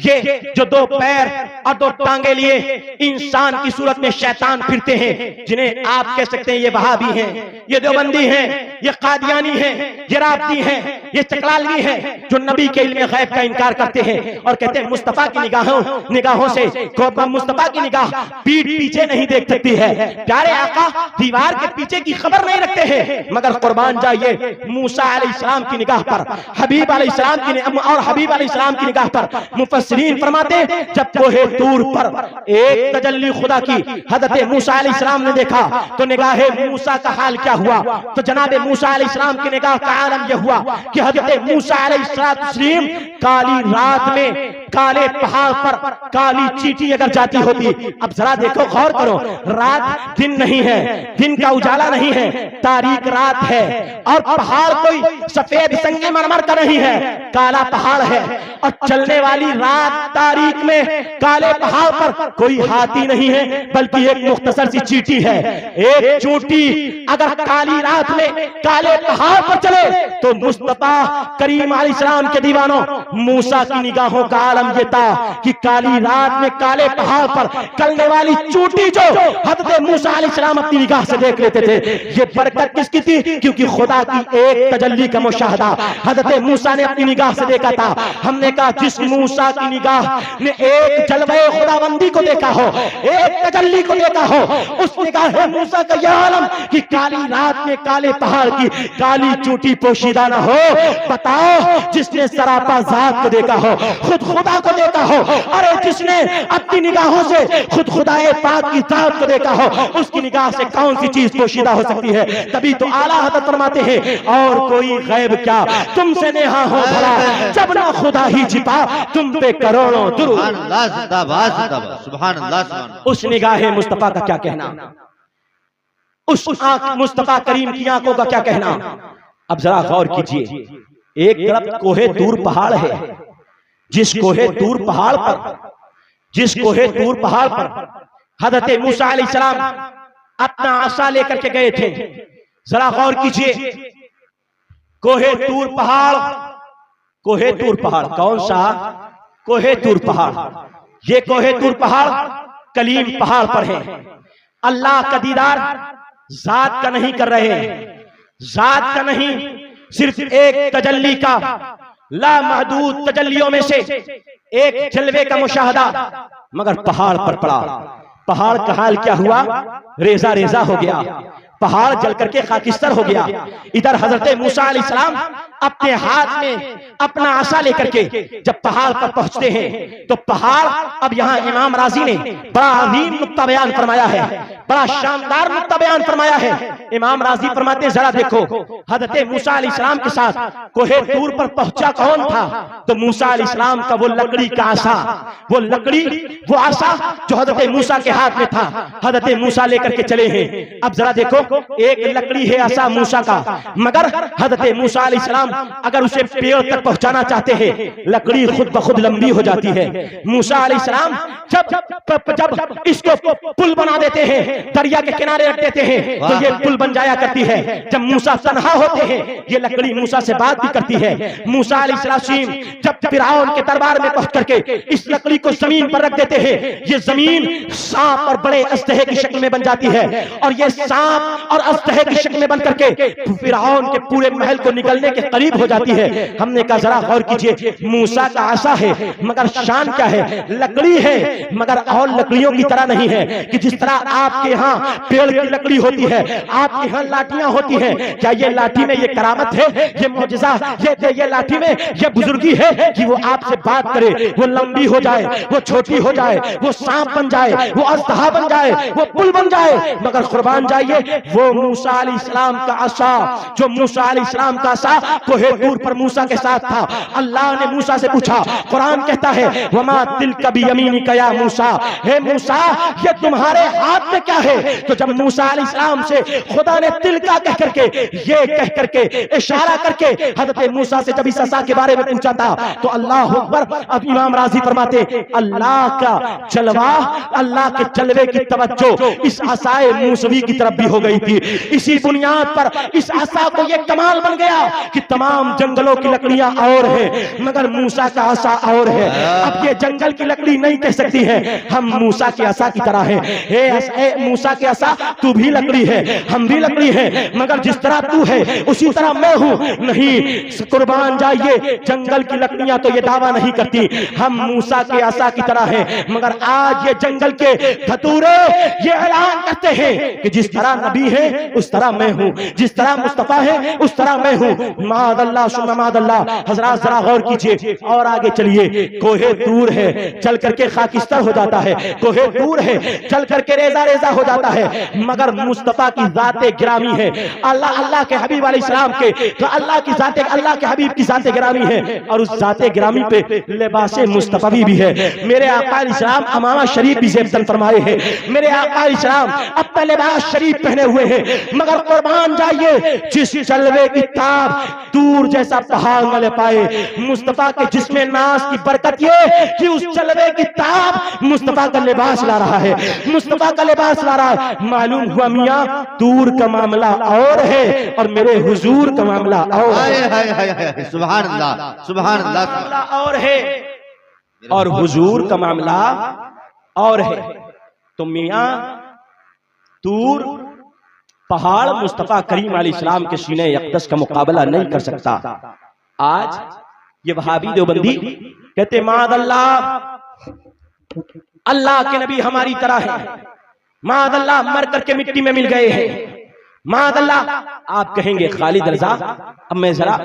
ये जो दो पैर और दो टांगे लिए इंसान की सूरत में शैतान फिरते हैं, जिन्हें आप कह सकते हैं ये वहाबी हैं, ये देवबंदी हैं, ये कादियानी हैं, ये राबती हैं, ये चकलालवी हैं, जो नबी के इल्म गैब का इनकार करते हैं और कहते हैं मुस्तफा की निगाहों से मुस्तफा की निगाह पीठ पीछे नहीं देख सकती है। प्यारे आका दीवार के पीछे की खबर नहीं रखते हैं, मगर कुर्बान जाइए मूसा अलैहिस्सलाम की निगाह पर, हबीब अलैहिस्सलाम की और हबीब अलैहिस्सलाम की निगाह पर मुफस्सिरीन फरमाते जब कोहे तूर पर एक तजल्ली खुदा की हजरत मूसा अलैहिस्सलाम ने देखा तो निगाहे मूसा का हाल क्या हुआ? तो जनाब मूसा अलैहिस्सलाम की निगाह का आलम यह हुआ कि हजरत मूसा अलैहिस्सलाम काली काले पहाड़ पर काली चींटी अगर जाती होती। अब जरा देखो, गौर करो, रात दिन नहीं है, दिन का उजाला नहीं है, तारीख रात है, और पहाड़ कोई सफेद संगे मरमर का नहीं है, काला पहाड़ है, और चलने वाली रात तारीख में काले पहाड़ पर कोई हाथी नहीं है, बल्कि एक मुख्तसर सी चींटी है। एक चींटी अगर काली रात में काले पहाड़ पर चले तो मुस्तफा करीम अलैहिस्सलाम के दीवानों, मूसा की निगाहों का आलम ये था कि काली रात में काले पहाड़ पर चलने वाली चींटी जो हजरत मूसा अलैहिस्सलाम अपनी निगाह से देख लेते थे, ये बरकत किसकी थी? क्योंकि खुदा की एक तजल्ली का मुशाहदा हजरत मूसा ने अपनी निगाह से देखा था। हमने कहा जिस मूसा की निगाह ने एक जलवे खुदाबंदी को देखा हो, एक तजल्ली को देखा हो, उस निगाह मूसा का यह आलम कि काली रात में काले पहाड़ की काली चींटी पोशीदा ना हो। बताओ, जिसने सरापा जात को देखा हो, खुद खुदा को देखा हो, अरे जिसने अपनी निगाहों से खुद खुदाए पाक की जात को देखा हो, उसकी निगाह से कौन सी चीज पोशीदा हो सकती है? तभी तो आला हज़रत फरमाते हैं, और कोई गैब क्या तुमसे नेहा हो भला, जब ना खुदा ही छिपा तुम पे करोड़ों दुरूद। सुभान अल्लाह, जिंदाबाद जिंदाबाद, सुभान अल्लाह, सुभान अल्लाह। उस निगाह मुस्तफा का क्या कहना, उस आंख मुस्तफा करीम की आंखों का क्या कहना। अब जरा गौर कीजिए, एक तरफ कोहे दूर पहाड़ है, जिस कोहे दूर पहाड़ पर हजरत मूसा अलैहिस्सलाम अपना आसा लेकर के गए थे। जरा गौर कीजिए, कोहे दूर पहाड़ कौन सा? कोहे दूर पहाड़। ये कोहे दूर पहाड़ कलीम पहाड़ पर है। अल्लाह का दीदार जात का नहीं कर रहे, जात का नहीं, सिर्फ एक तजल्ली का, लामहदूद तजल्लियों में से एक जलवे का मुशाहदा, मगर पहाड़ पर पड़ा। पहाड़ का हाल क्या हुआ? रेजा रेजा हो गया, पहाड़ जल करके खाकिस्तर हो गया। इधर हजरत मूसा अलैहिस्सलाम अपने हाथ में अपना आसा लेकर के जब पहाड़ पर पहुंचते हैं तो पहाड़, अब यहाँ इमाम राजी ने बड़ा अजीम नुक्ता बयान फरमाया है, बड़ा शानदार नुक्ता बयान फरमाया है। इमाम राजी फरमाते हैं, जरा देखो, हजरत मूसा अलैहिस्सलाम के साथ कोहे दूर पर पहुंचा कौन था? तो मूसा अलैहिस्सलाम का वो लकड़ी का आसा, वो आसा जो हजरत मूसा के हाथ में था, हजरत मूसा लेकर के चले हैं। अब जरा देखो, एक लकड़ी है आसा मूसा का, मगर हजरत मूसा अलैहिस्सलाम अगर उसे पेड़ तक पहुंचाना चाहते हैं, लकड़ी खुद ब खुद लंबी हो जाती है। मूसा अलैहिस्सलाम जब इसको पुल बना देते हैं, दरिया के किनारे रख देते हैं, तो ये पुल बन जाया करती है। जब मूसा तन्हा होते हैं, ये लकड़ी मूसा से बात भी करती है। मूसा अलैहिस्सलाम जब फिरौन के दरबार में पहुंच करके इस लकड़ी को जमीन पर रख देते हैं, ये जमीन सांप और बड़े अस्तहे की शक्ल में बन जाती है, और ये सांप और अस्तहे की शक्ल में बन करके फिरौन के पूरे महल को निकलने के करीब हो जाती है। हमने कहा जरा गौर कीजिए, मूसा का आसा है, मगर शान क्या है? लकड़ी है, मगर और लकड़ियों की तरह नहीं है कि जिस तरह आपके यहाँ पेड़ की लकड़ी होती है, आपके यहाँ लाठियां होती हैं। क्या ये लाठी में ये करामत है, ये मौजज़ा, ये लाठी में ये बुजुर्गी है कि वो आपसे बात करे, वो लंबी हो जाए, वो छोटी हो जाए, वो सांप बन जाए, वो अस्तहा बन जाए, वो पुल बन जाए? मगर कुर्बान जाइए, वो मूसा अलैहिस्सलाम का आसा, जो मूसा अलैहिस्सलाम का आसा कोहे दूर पर मूसा के साथ था। अल्लाह ने मूसा से पूछा, कुरान कहता है, वमा तिल्का बियमीनिका या मूसा, हे मूसा, ये तुम्हारे हाथ में क्या है? तो जब मूसा अलैहिस्सलाम से खुदा ने तिल्का कह करके, ये कह करके, इशारा करके हजरत मूसा से जब इस आसा के बारे में पूछा था, तो अल्लाह अकबर। अब इमाम राजी फरमाते, अल्लाह का जलवा, अल्लाह के जलवे की तवज्जो इस आसाए मूसवी की तरफ भी हो गई थी। इसी बुनियाद पर इस आसा को ये कमाल बन गया कि तमाम जंगलों की लकड़ियां और है, मगर मूसा का आसा और है। अब ये जंगल की लकड़ी नहीं कह सकती है हम मूसा के आसा की तरह है। हे मूसा के आसा, तू भी लकड़ी है, हम भी लकड़ी है, मगर जिस तरह तू है उसी तरह मैं हूं। नहीं, कुर्बान जाइए, जंगल की लकड़ियां तो ये दावा नहीं करती हम मूसा के आसा की तरह है, मगर आज ये जंगल के धतूरे ये ऐलान करते हैं कि जिस तरह नबी नबी है उस तरह मैं हूँ, जिस तरह मुस्तफा है उस तरह मैं हूँ। मादल्ला सुम्मा मादल्ला। हजरात जरा गौर कीजिए और आगे चलिए। कोहे तूर है चल करके खाकिस्तर हो जाता है, कोहे तूर है चल करके रेजा रेजा हो जाता है, मगर मुस्तफा की जाते गिरामी है। अल्लाह अल्लाह के हबीब अलैहिस्सलाम के तो अल्लाह की जाते अल्लाह के हबीब की जाते गिरामी है और उस जाते गिरामी पे लिबासे मुस्तफवी भी है। मेरे आका अलैहिस्सलाम अमामा शरीफ भी ज़ेबतन फरमाए हैं, मेरे आका अलैहिस्सलाम अपना लिबास शरीफ पहने हुए हैं, मगर कुर्बान जाइए जिस जलवे की ताब दूर जैसा पहाड़ न ले पाए। मुस्तफा के जिस्म नास की बरकत ये कि उस जलवे की ताब मुस्तफा का लिबास ला रहा है, मुस्तफा का लिबास ला रहा है। मालूम हुआ मियां दूर का मामला और है और मेरे हुजूर का मामला और है। सुभान अल्लाह सुभान अल्लाह। और है और हुजूर का मामला और है। तो मियां तूर पहाड़ मुस्तफा करीम अलैहिस्सलाम के सीने अक़दस का मुकाबला नहीं कर सकता। आज ये वहाबी देवबंदी कहते मादल्लाह अल्लाह के नबी हमारी तरह है, मादल्लाह मर करके मिट्टी में मिल गए हैं, मादल्लाह। आप कहेंगे खालिद रज़ा, अब मैं जरा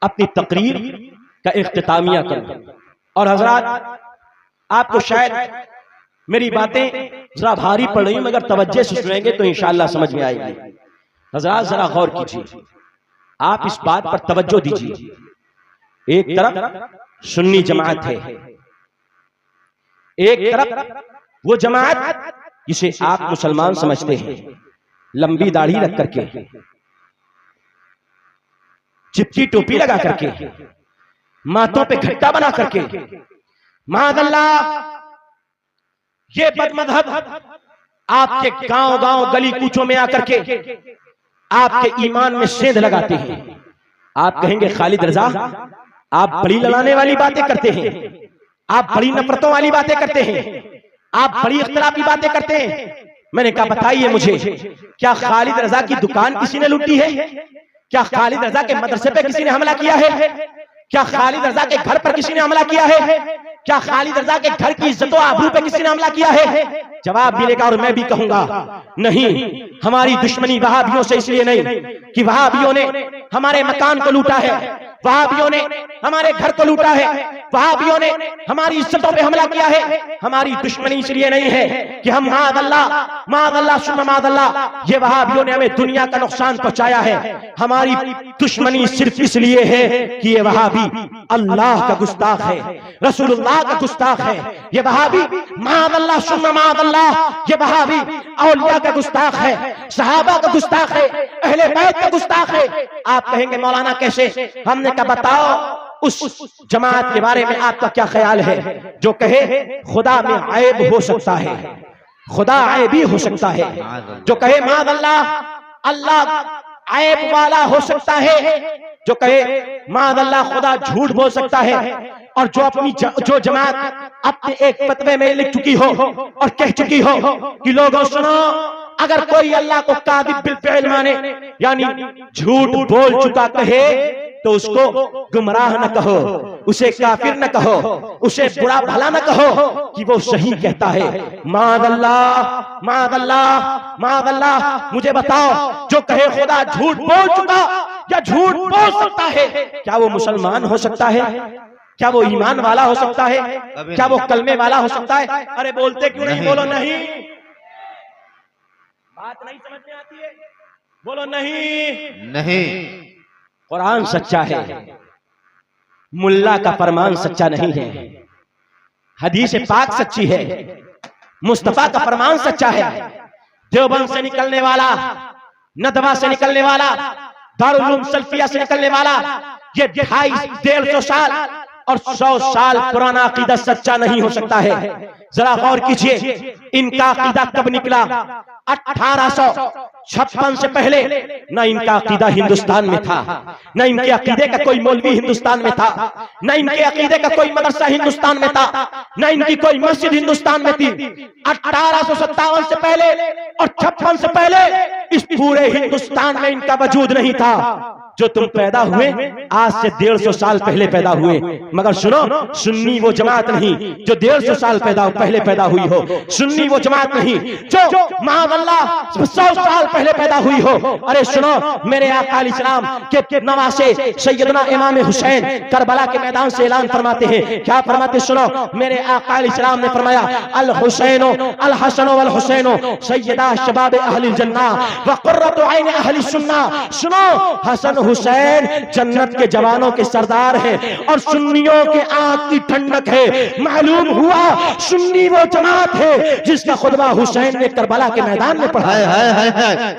अपनी तकरीर का इख्तितामिया करूं और हजरात आपको शायद मेरी बातें जरा भारी पड़ रही मगर तवज्जो से सुनेंगे तो इंशाअल्लाह समझ में आएगी। हजरात जरा गौर कीजिए, आप इस बात पर तवज्जो दीजिए। एक तरफ सुन्नी जमात है, एक तरफ वो जमात जिसे आप मुसलमान समझते हैं, लंबी दाढ़ी रख करके, चिपकी टोपी लगा करके, माथों पे घट्टा बना करके, मादल्लाह ये बदमज़हब आपके गांव गांव गली कूचों में आकर के आपके ईमान में सेंध लगाते हैं। आप कहेंगे खालिद रज़ा आप बड़ी लड़ाने वाली बातें करते हैं, आप बड़ी नफरतों वाली बातें करते हैं, आप बड़ी इख्तिलाफी बातें करते हैं। मैंने कहा बताइए मुझे, क्या खालिद रज़ा की दुकान किसी ने लूटी है? क्या खालिद रज़ा के मदरसे पे किसी ने हमला किया है? क्या खालिद रज़ा के घर पर किसी ने हमला किया है? क्या खालिद रज़ा के घर की इज्जत और आबरू पे किसी ने हमला किया है? जवाब मिलेगा और मैं भी कहूंगा नहीं। हमारी दुश्मनी वहाबियों से इसलिए नहीं कि वहाबियों ने हमारे मकान को लूटा है, वहाबियों ने हमारे घर को लूटा है, वहाबियों ने हमारी इज्जतों पे हमला किया है। हमारी दुश्मनी इसलिए नहीं है कि हम मादल्लाह सुम्मा मादल्लाह ये वहाबियों ने हमें दुनिया का नुकसान पहुंचाया है। हमारी दुश्मनी सिर्फ इसलिए है कि ये वहाबी अल्लाह का गुस्ताख है, रसूलुल्लाह का गुस्ताख है। ये वहाबी मादल्लाह सुम्मा मादल्लाह ये वहाबी औलिया का गुस्ताख है, सहाबा का गुस्ताख है, अहले बैत का गुस्ताख है। आप कहेंगे मौलाना कैसे? हमने कहा बताओ उस जमात के बारे में आपका क्या ख्याल है जो कहे खुदा में ऐब हो सकता है, खुदा ऐबी हो सकता है, जो कहे मादल्लाह अल्लाह ऐब वाला हो सकता है, जो कहे मादल्लाह खुदा झूठ बोल सकता है, और जो जमात अपने एक फतवे में लिख चुकी हो और कह चुकी हो कि लोगों सुनो, अगर कोई अल्लाह को कादिब बिल फ़िल माने यानी झूठ बोल चुका कहे तो उसको गुमराह न कहो, उसे काफिर न कहो, उसे बुरा भला न कहो कि वो सही कहता है। मादल्लाह मादल्लाह मादल्लाह। मुझे बताओ जो कहे खुदा झूठ बोल चुका या झूठ बोल सकता है, क्या वो मुसलमान हो सकता है? क्या वो ईमान वाला हो सकता है? क्या वो कलमे वाला हो सकता है? अरे बोलते क्यों नहीं? बोलो नहीं। बात नहीं समझ में आती है? बोलो नहीं। नहीं। कुरान सच्चा है, मुल्ला का फरमान सच्चा नहीं है। हदीस पाक सच्ची है, मुस्तफा का फरमान सच्चा है। देवबंद से निकलने वाला, नदवा से निकलने वाला, दारुल उलूम सल्फिया से निकलने वाला, ये 250-150 साल और 100 साल पुराना अकीदा सच्चा नहीं हो सकता है। जरा गौर कीजिए, इनका अकीदा कब निकला? 1856 से पहले न इनका अकीदा हिंदुस्तान में था, न इनके अकीदे का कोई मौलवी हिंदुस्तान में था, न इनके अकीदे का कोई मदरसा हिंदुस्तान में था, न इनकी कोई मस्जिद हिंदुस्तान में थी। 1857 से पहले और 56 से पहले इस पूरे हिंदुस्तान में इनका वजूद नहीं था। जो तुम पैदा हुए आज से 150 साल पहले पैदा हुए, मगर सुनो, सुन्नी वो जमात नहीं जो 150 साल पहले पैदा हुई हो। सुन्नी वो जमात नहीं जो मावल्लाह 100 साल पहले पैदा हुई हो। अरे सुनो, मेरे आका अलैहिस्सलाम के नवासे सैयदना इमाम हुसैन करबला के मैदान से ऐलान फरमाते हैं, क्या फरमाते? सुनो, मेरे आका अलैहिस्सलाम ने फरमाया, अल हुसैनो अल हसनो वल हुसैनो सैयदा शबाब अहलिल जन्नह व कुर्रतु ऐन अहलिस सुन्नह। सुनो, हसन हुसैन जन्नत के जवानों के सरदार हैं और सुन्नियों के आंख की ठंडक है। मालूम हुआ सुन्नी वो जमात है जिसका खुतबा हुसैन ने करबला के मैदान में पढ़ा।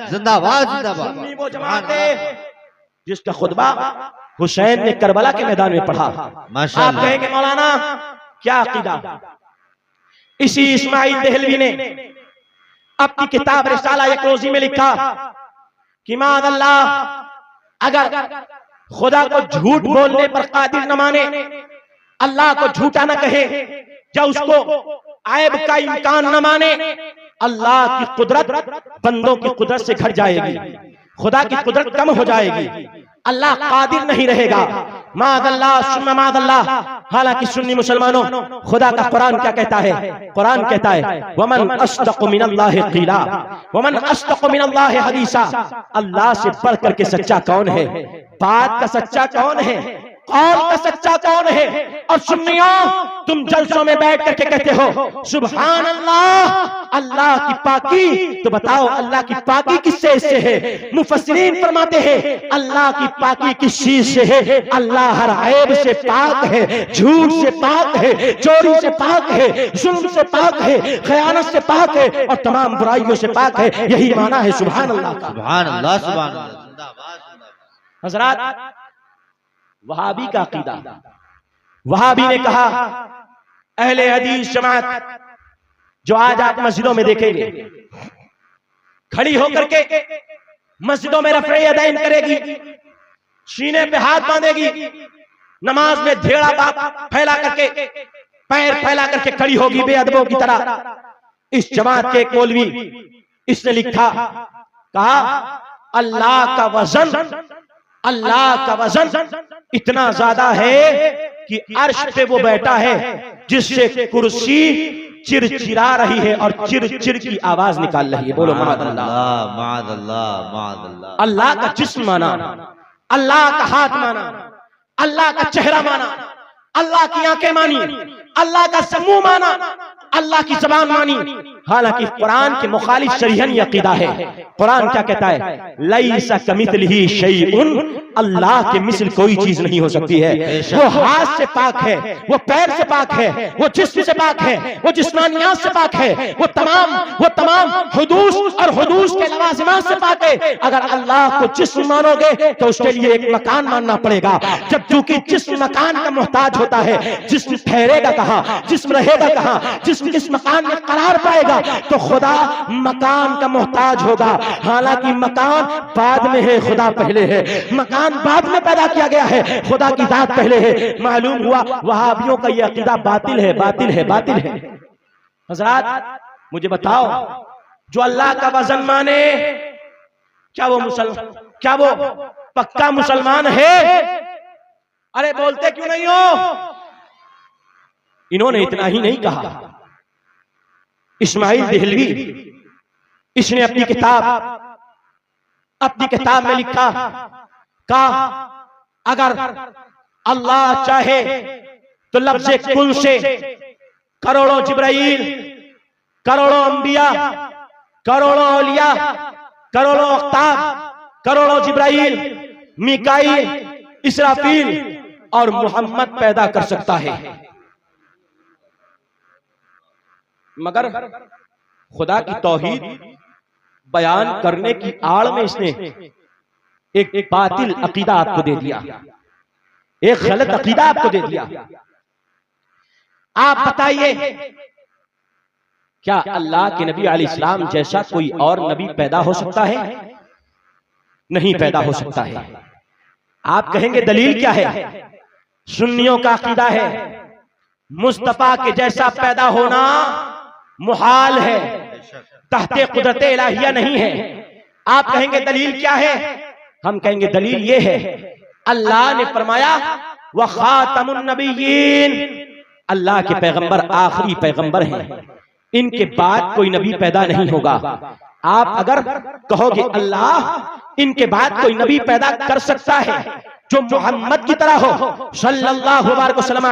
जिंदाबाद जिंदाबाद। सुन्नी वो जमात है जिसका खुतबा हुसैन ने करबला के मैदान में पढ़ा। आप कहेंगे मौलाना क्या अकीदा? इसी इस्माइल देहलवी ने अपनी किताब रिसाला एक रोजी में लिखा कि माअल्लाह अगर खुदा को झूठ बोलने पर कादिर न माने, अल्लाह को झूठा न कहे या उसको ऐब का इम्कान न माने, अल्लाह की कुदरत बंदों की कुदरत से घट जाएगी, खुदा की कुदरत कम हो जाएगी, अल्लाह कादिर नहीं रहेगा। माअल्लाह सुम्मा माअल्लाह। हालांकि सुन्नी मुसलमानों, खुदा का कुरान क्या कहता है? कुरान कहता है वमन अस्दक़ु मिनल्लाहि क़ीला वमन अस्दक़ु मिनल्लाहि हदीसा। अल्लाह से बढ़ करके सच्चा कौन है? बात का सच्चा कौन है? कौल का सच्चा कौन है? और सुन्नियों, तुम जलसों में बैठ करके कहते हो सुभान अल्लाह, अल्लाह की पाकी, तो बताओ अल्लाह की पाकी किससे इससे है? मुफस्सिरीन फरमाते हैं अल्लाह की पाकी किस चीज से है? अल्लाह हर ऐब से पाक है, झूठ से पाक है, चोरी से पाक है, जुल्म से पाक है, खयानत से पाक है और तमाम बुराइयों से पाक है। यही माना है सुभान अल्लाह का। सुभान अल्लाह सुभान अल्लाह। हजरात, वहाबी का अकीदा, वहाबी ने कहा अहले हदीस जमात जो आज आप मस्जिदों में देखेंगे खड़ी होकर के मस्जिदों में रफ़े यदैन करेगी, सीने पे हाथ बांधेगी, नमाज में धेड़ा बाप फैला करके, पैर फैला करके खड़ी होगी बेअदबों की तरह। इस जमात के एक मौलवी, इसने लिखा, कहा अल्लाह का वजन, अल्लाह का वजन इतना ज्यादा है कि अर्श पे वो बैठा है जिससे कुर्सी चिरचिरा रही है और चिरचिर की आवाज निकाल रही है। बोलो माअल्लाह माअल्लाह माअल्लाह। अल्लाह का जिस्म माना, अल्लाह का हाथ माना, अल्लाह का चेहरा माना, अल्लाह की आंखें मानी, अल्लाह का समूह माना, अल्लाह की जबान मानी। हालांकि कुरान के मुखालिफ शरीहन अकीदा है। कुरान क्या कहता है? लैसा कमिथलिही शैउन, अल्लाह के मिसल कोई चीज नहीं हो सकती है। वो हाथ से पाक है, वो पैर से पाक है, वो जिस्म से पाक है, वो जिस्मानियात से पाक है, वो तमाम हुदूस और हुदूस के लवाजिमात से पाक है। अगर अल्लाह को जिस्म मानोगे तो उसके लिए एक मकान मानना पड़ेगा। जब चूंकि जिस्म मकान का मोहताज होता है, जिस्म ठहरेगा कहाँ, जिस्म रहेगा कहाँ, जिस्म किस मकान में करार पाएगा, तो खुदा मकान का मोहताज होगा। हालांकि मकान बाद में है, खुदा पहले है। मकान बाद में पैदा किया गया है, खुदा की जात पहले है। मालूम हुआ वहाबियों का यह अकीदा बातिल है, बातिल है, बातिल है। हजरात, मुझे बताओ, जो अल्लाह का वजन माने, क्या वो पक्का मुसलमान है? अरे बोलते क्यों नहीं हो? इन्होंने इतना ही नहीं कहा। इस्माइल देहलवी, इसने अपनी किताब में लिखा, कहा अगर अल्लाह चाहे तो लफ्ज़े कुल से करोड़ों जिब्राइल, करोड़ों अंबिया, करोड़ों औलिया, करोड़ों अख्ताब, करोड़ों जिब्राइल, मीकाईल, इसराफील और मोहम्मद पैदा कर सकता है, मगर खुदा की तौहीद बयान करने की आड़ में इसने एक बातिल अकीदा आपको दे दिया, एक गलत अकीदा आपको दे दिया। आप बताइए, क्या अल्लाह के नबी अलैहिस्सलाम जैसा कोई और नबी पैदा हो सकता है? नहीं पैदा हो सकता है। आप कहेंगे दलील क्या है? सुन्नियों का अकीदा है मुस्तफा के जैसा पैदा होना मुहाल है, तहते कुदरत इलाहिया नहीं है। आप कहेंगे दलील क्या है? हम कहेंगे दलील ये है, अल्लाह ने फरमाया व खातमुन नबिय्यीन, अल्लाह के पैगंबर आखिरी पैगंबर हैं, इनके बाद कोई नबी पैदा नहीं होगा। आप अगर कहोगे अल्लाह इनके बाद कोई नबी पैदा कर सकता है जो मोहम्मद की तरह हो सल्लल्लाहु अलैहि वसल्लम,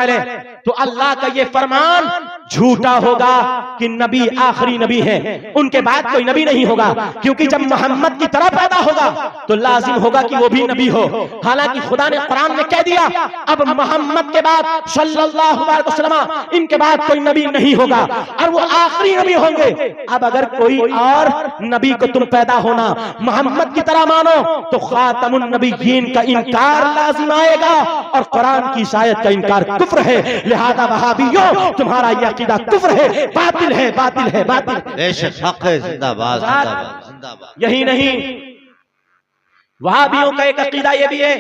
तो अल्लाह का ये फरमान झूठा होगा कि नबी आखिरी नबी है, उनके बाद कोई नबी नहीं होगा। क्योंकि जब मोहम्मद की तरह पैदा होगा तो लाजिम होगा कि वो भी नबी हो। हालांकि खुदा ने कुरान में कह दिया अब मोहम्मद के बाद सल्लल्लाहु अलैहि वसल्लम इनके बाद कोई नबी नहीं होगा और वो आखिरी नबी होंगे। अब अगर कोई और नबी को तुम पैदा होना मोहम्मद की तरह मानो तो खातमुन नबिय्यीन का इनकार लाजिम आएगा और कुरान की आयत का इनकार कुफ्र है। लिहाजा वहाबियों तुम्हारा यह अकीदा कुफ्र है, बातिल है, बातिल है, बातिल है। बेशक हक है, जिंदाबाद जिंदाबाद जिंदाबाद। यही नहीं, वहाबियों का एक अकीदा यह भी है,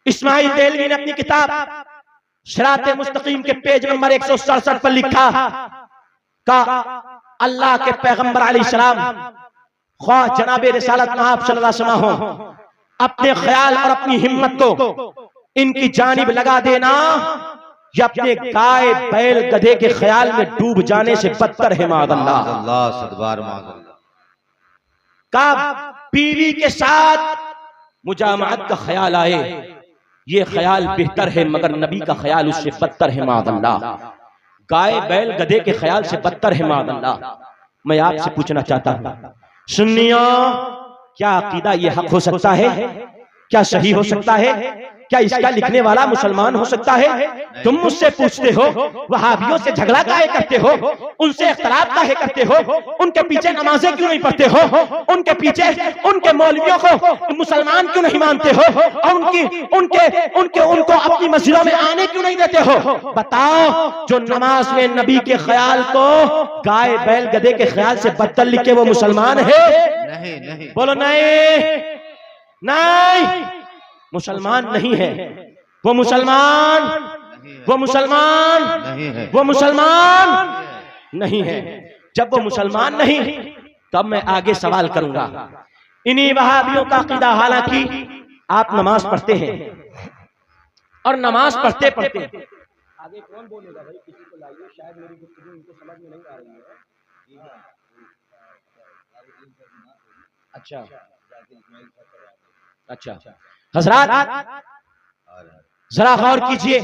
इस्माइल देलवी ने अपनी किताब सिराते मुस्तकीम के पेज नंबर 167 पर लिखा का अल्लाह के पैगंबर अलैहिस्सलाम ख्वाह जनाबे रिसालत महब सल्लल्लाहु अलैहि वसल्लम हो, अपने ख्याल और अपनी हिम्मत को इनकी जानिब लगा देना या अपने गाय बैल गधे के ख्याल में डूब जाने से बदतर है। माअल्लाह सदबार माअल्लाह का बीवी के साथ मुजामअत का ख्याल आए, ये ख्याल बेहतर है मगर नबी का ख्याल उससे बदतर है। माअल्लाह गाय बैल गधे के ख्याल से बदतर है। माअल्लाह मैं आपसे पूछना चाहता हूं सुन्नियों, क्या अकीदा ये हक हो सकता है? क्या सही हो सकता है? क्या इसका लिखने वाला मुसलमान हो सकता है? तुम मुझसे पूछते हो वहाबियों से झगड़ा काहे करते हो, उनसे इख्तिलाफ काहे करते हो, उनके पीछे नमाजें क्यों नहीं पढ़ते हो, उनके पीछे उनके मौलवियों को मुसलमान क्यों नहीं मानते हो और उनको अपनी मस्जिदों में आने क्यों नहीं देते हो? बताओ, जो नमाज में नबी के ख्याल को गाय बैल गधे के ख्याल से बदतर लिखे वो मुसलमान है? नहीं नहीं, बोलो नहीं, नहीं मुसलमान नहीं है वो, मुसलमान वो मुसलमान नहीं है, वो मुसलमान नहीं है। जब वो मुसलमान नहीं तब मैं आगे सवाल करूंगा। इन्हीं वहाबियों का अकीदा, हालांकि आप नमाज पढ़ते हैं और नमाज पढ़ते पढ़ते आगे कौन बोलेगा भाई, किसी को लाइए, शायद मेरी गुफ्तगू इनको समझ में नहीं आ रही है। अच्छा अच्छा हजरात जरा गौर कीजिए,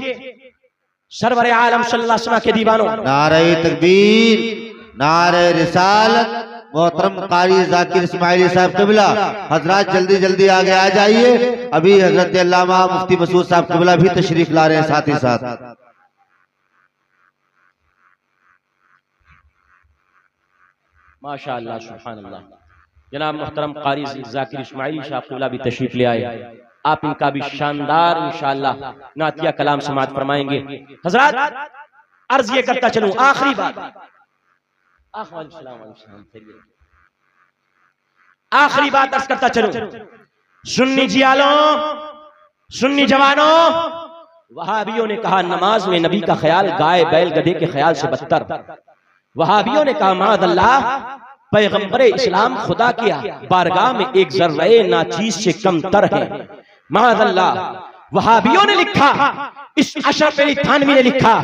सरवर आलम सल्लल्लाहु अलैहि वसल्लम के दीवानों, नारे तकबीर, नारे रिसालत। मोहतरम कारी जाकिर इस्माइली साहब क़िबला हजरात जल्दी जल्दी आगे आ जाइए। अभी हजरत अल्लामा मुफ्ती मसूद साहब क़िबला भी तशरीफ ला रहे हैं साथ ही साथ। माशाअल्लाह सुभानअल्लाह। जनाब मोहतरम कारी जाकिर इस्माइली साहब क़िबला भी तशरीफ ले आए। आप इनका भी शानदार इंशाअल्लाह नातिया कलाम समाअत फरमाएंगे। हजरात अर्ज ये करता चलूं, आखिरी बात, आखिरी बात अर्ज करता चलूं, सुन्नी जियालों, सुन्नी जवानों, वहाबियों ने कहा नमाज में नबी का ख्याल गाय बैल गधे के ख्याल से बदतर। वहाबियों ने कहा माअल्लाह पैगंबर इस्लाम खुदा की बारगाह में एक जर्रे नाचीज से कम तर है। माअल्लाह वहाबियों ने लिखा, इस अशरफ अली थानवी ने लिखा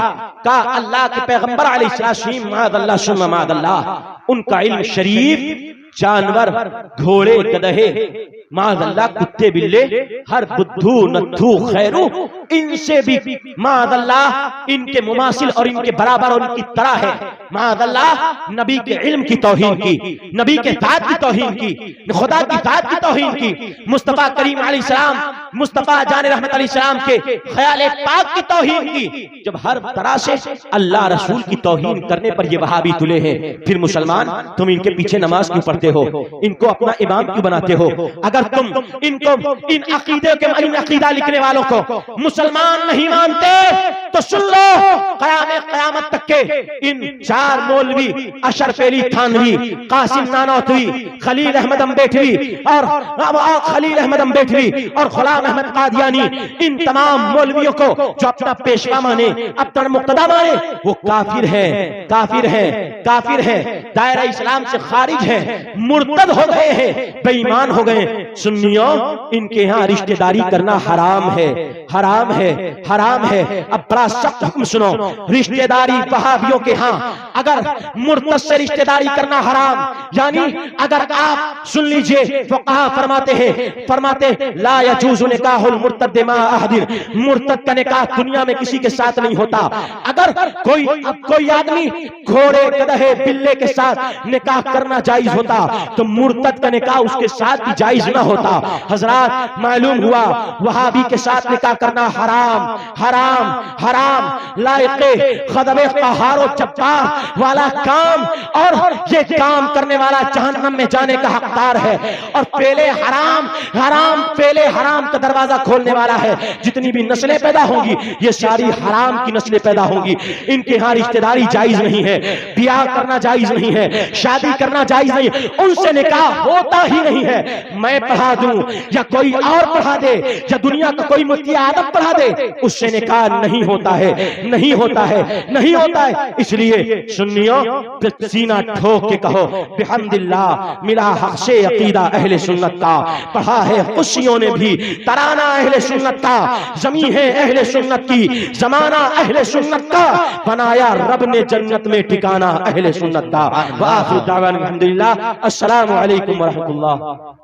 का अल्लाह के पैगंबर अलैहिस्सलाम माअल्लाह सुम्मा माअल्लाह उनका इल्म शरीफ जानवर घोड़े गधे माअल्लाह कुत्ते बिल्ले हर बुद्धू नत्थू खैरू इनसे भी माअल्लाह इनके मुमासिल और इनके बराबर और इनकी तरह है। माअल्लाह नबी के इल्म की तौहीन की, नबी के जात की तौहीन की, खुदा की जात की तौहीन की, मुस्तफा करीम अलैहिस्सलाम, मुस्तफा जान रहमत अलैहिस्सलाम के ख्याल पाक की तौहीन की। जब हर तरह से अल्लाह रसूल की तौहीन करने पर ये वहाबी तुले हैं, फिर मुसलमान तुम इनके पीछे नमाज क्यों पढ़ते हो, इनको अपना इमाम क्यों बनाते हो? अगर तुम इनको इन अकीदे के इन अकीदा लिखने वालों को मुसलमान नहीं मानते तो सुन लो, क़यामत तक के इन चार मौलवी अशरफ अली थानवी, कासिम नानोतवी, खलील अहमद अम्बेठवी और खलील अहमद अम्बेठवी और गुलाम अहमद कादियानी, इन तमाम मौलवियों को जो अपना पेशवा माने, अपना मुक्तदा माने, वो काफिर है, काफिर है, काफिर है, दायरा इस्लाम से खारिज है। मुर्तद हो गए हैं, बेईमान हो गए। सुन्नियों, इनके यहाँ रिश्तेदारी करना हराम है, हराम है, हराम है। अब बड़ा सख्त हुक्म सुनो, रिश्तेदारी वहाबियों के यहाँ अगर मुर्तद से रिश्तेदारी करना हराम, यानी अगर आप सुन लीजिए, फुक़हा फरमाते ला यजूज़ु निकाहुल मुर्तद मा अहदिन, मुर्तद का निकाह दुनिया में किसी के साथ नहीं होता। अगर कोई आदमी घोड़े, गधे, बिल्ले के साथ निकाह करना जायज होता तो मुर्तद का निकाह उसके साथ भी जायज ना होता। हजरात, मालूम हुआ वहाबी के साथ निकाह करना हराम, हराम, हराम, लायक़े ग़ज़ब क़हार जब्बार वाला काम, और ये काम करने वाला जहन्नम में जाने का हकदार है। और पहले हराम, हराम, पहले हराम का दरवाजा खोलने वाला है। जितनी भी नस्लें पैदा होंगी ये सारी हराम की नस्लें पैदा होंगी। इनके यहाँ रिश्तेदारी जायज नहीं है, ब्याह करना जायज नहीं है, शादी करना जायज नहीं, उनसे निकाह होता ही नहीं है। मैं पढ़ा दूं या कोई और पढ़ा दे या दुनिया का कोई मुफ्ती आदम पढ़ा दे, उससे निकाह नहीं होता है, नहीं होता है, नहीं होता है। इसलिए सुन्नियों, सीना ठोक के कहो बिहम्दिल्लाह, मिला हक से अकीदा अहले सुन्नत का। पढ़ा है खुशियों ने भी तराना अहले सुन्नत का, जमी है अहले सुन्नत की, जमाना अहले सुन्नत का, बनाया रब ने जन्नत में ठिकाना अहले सुन्नत का। व आखिर दावाना अल्हम्दुलिल्लाह, अस्सलामु अलैकुम व रहमतुल्लाह।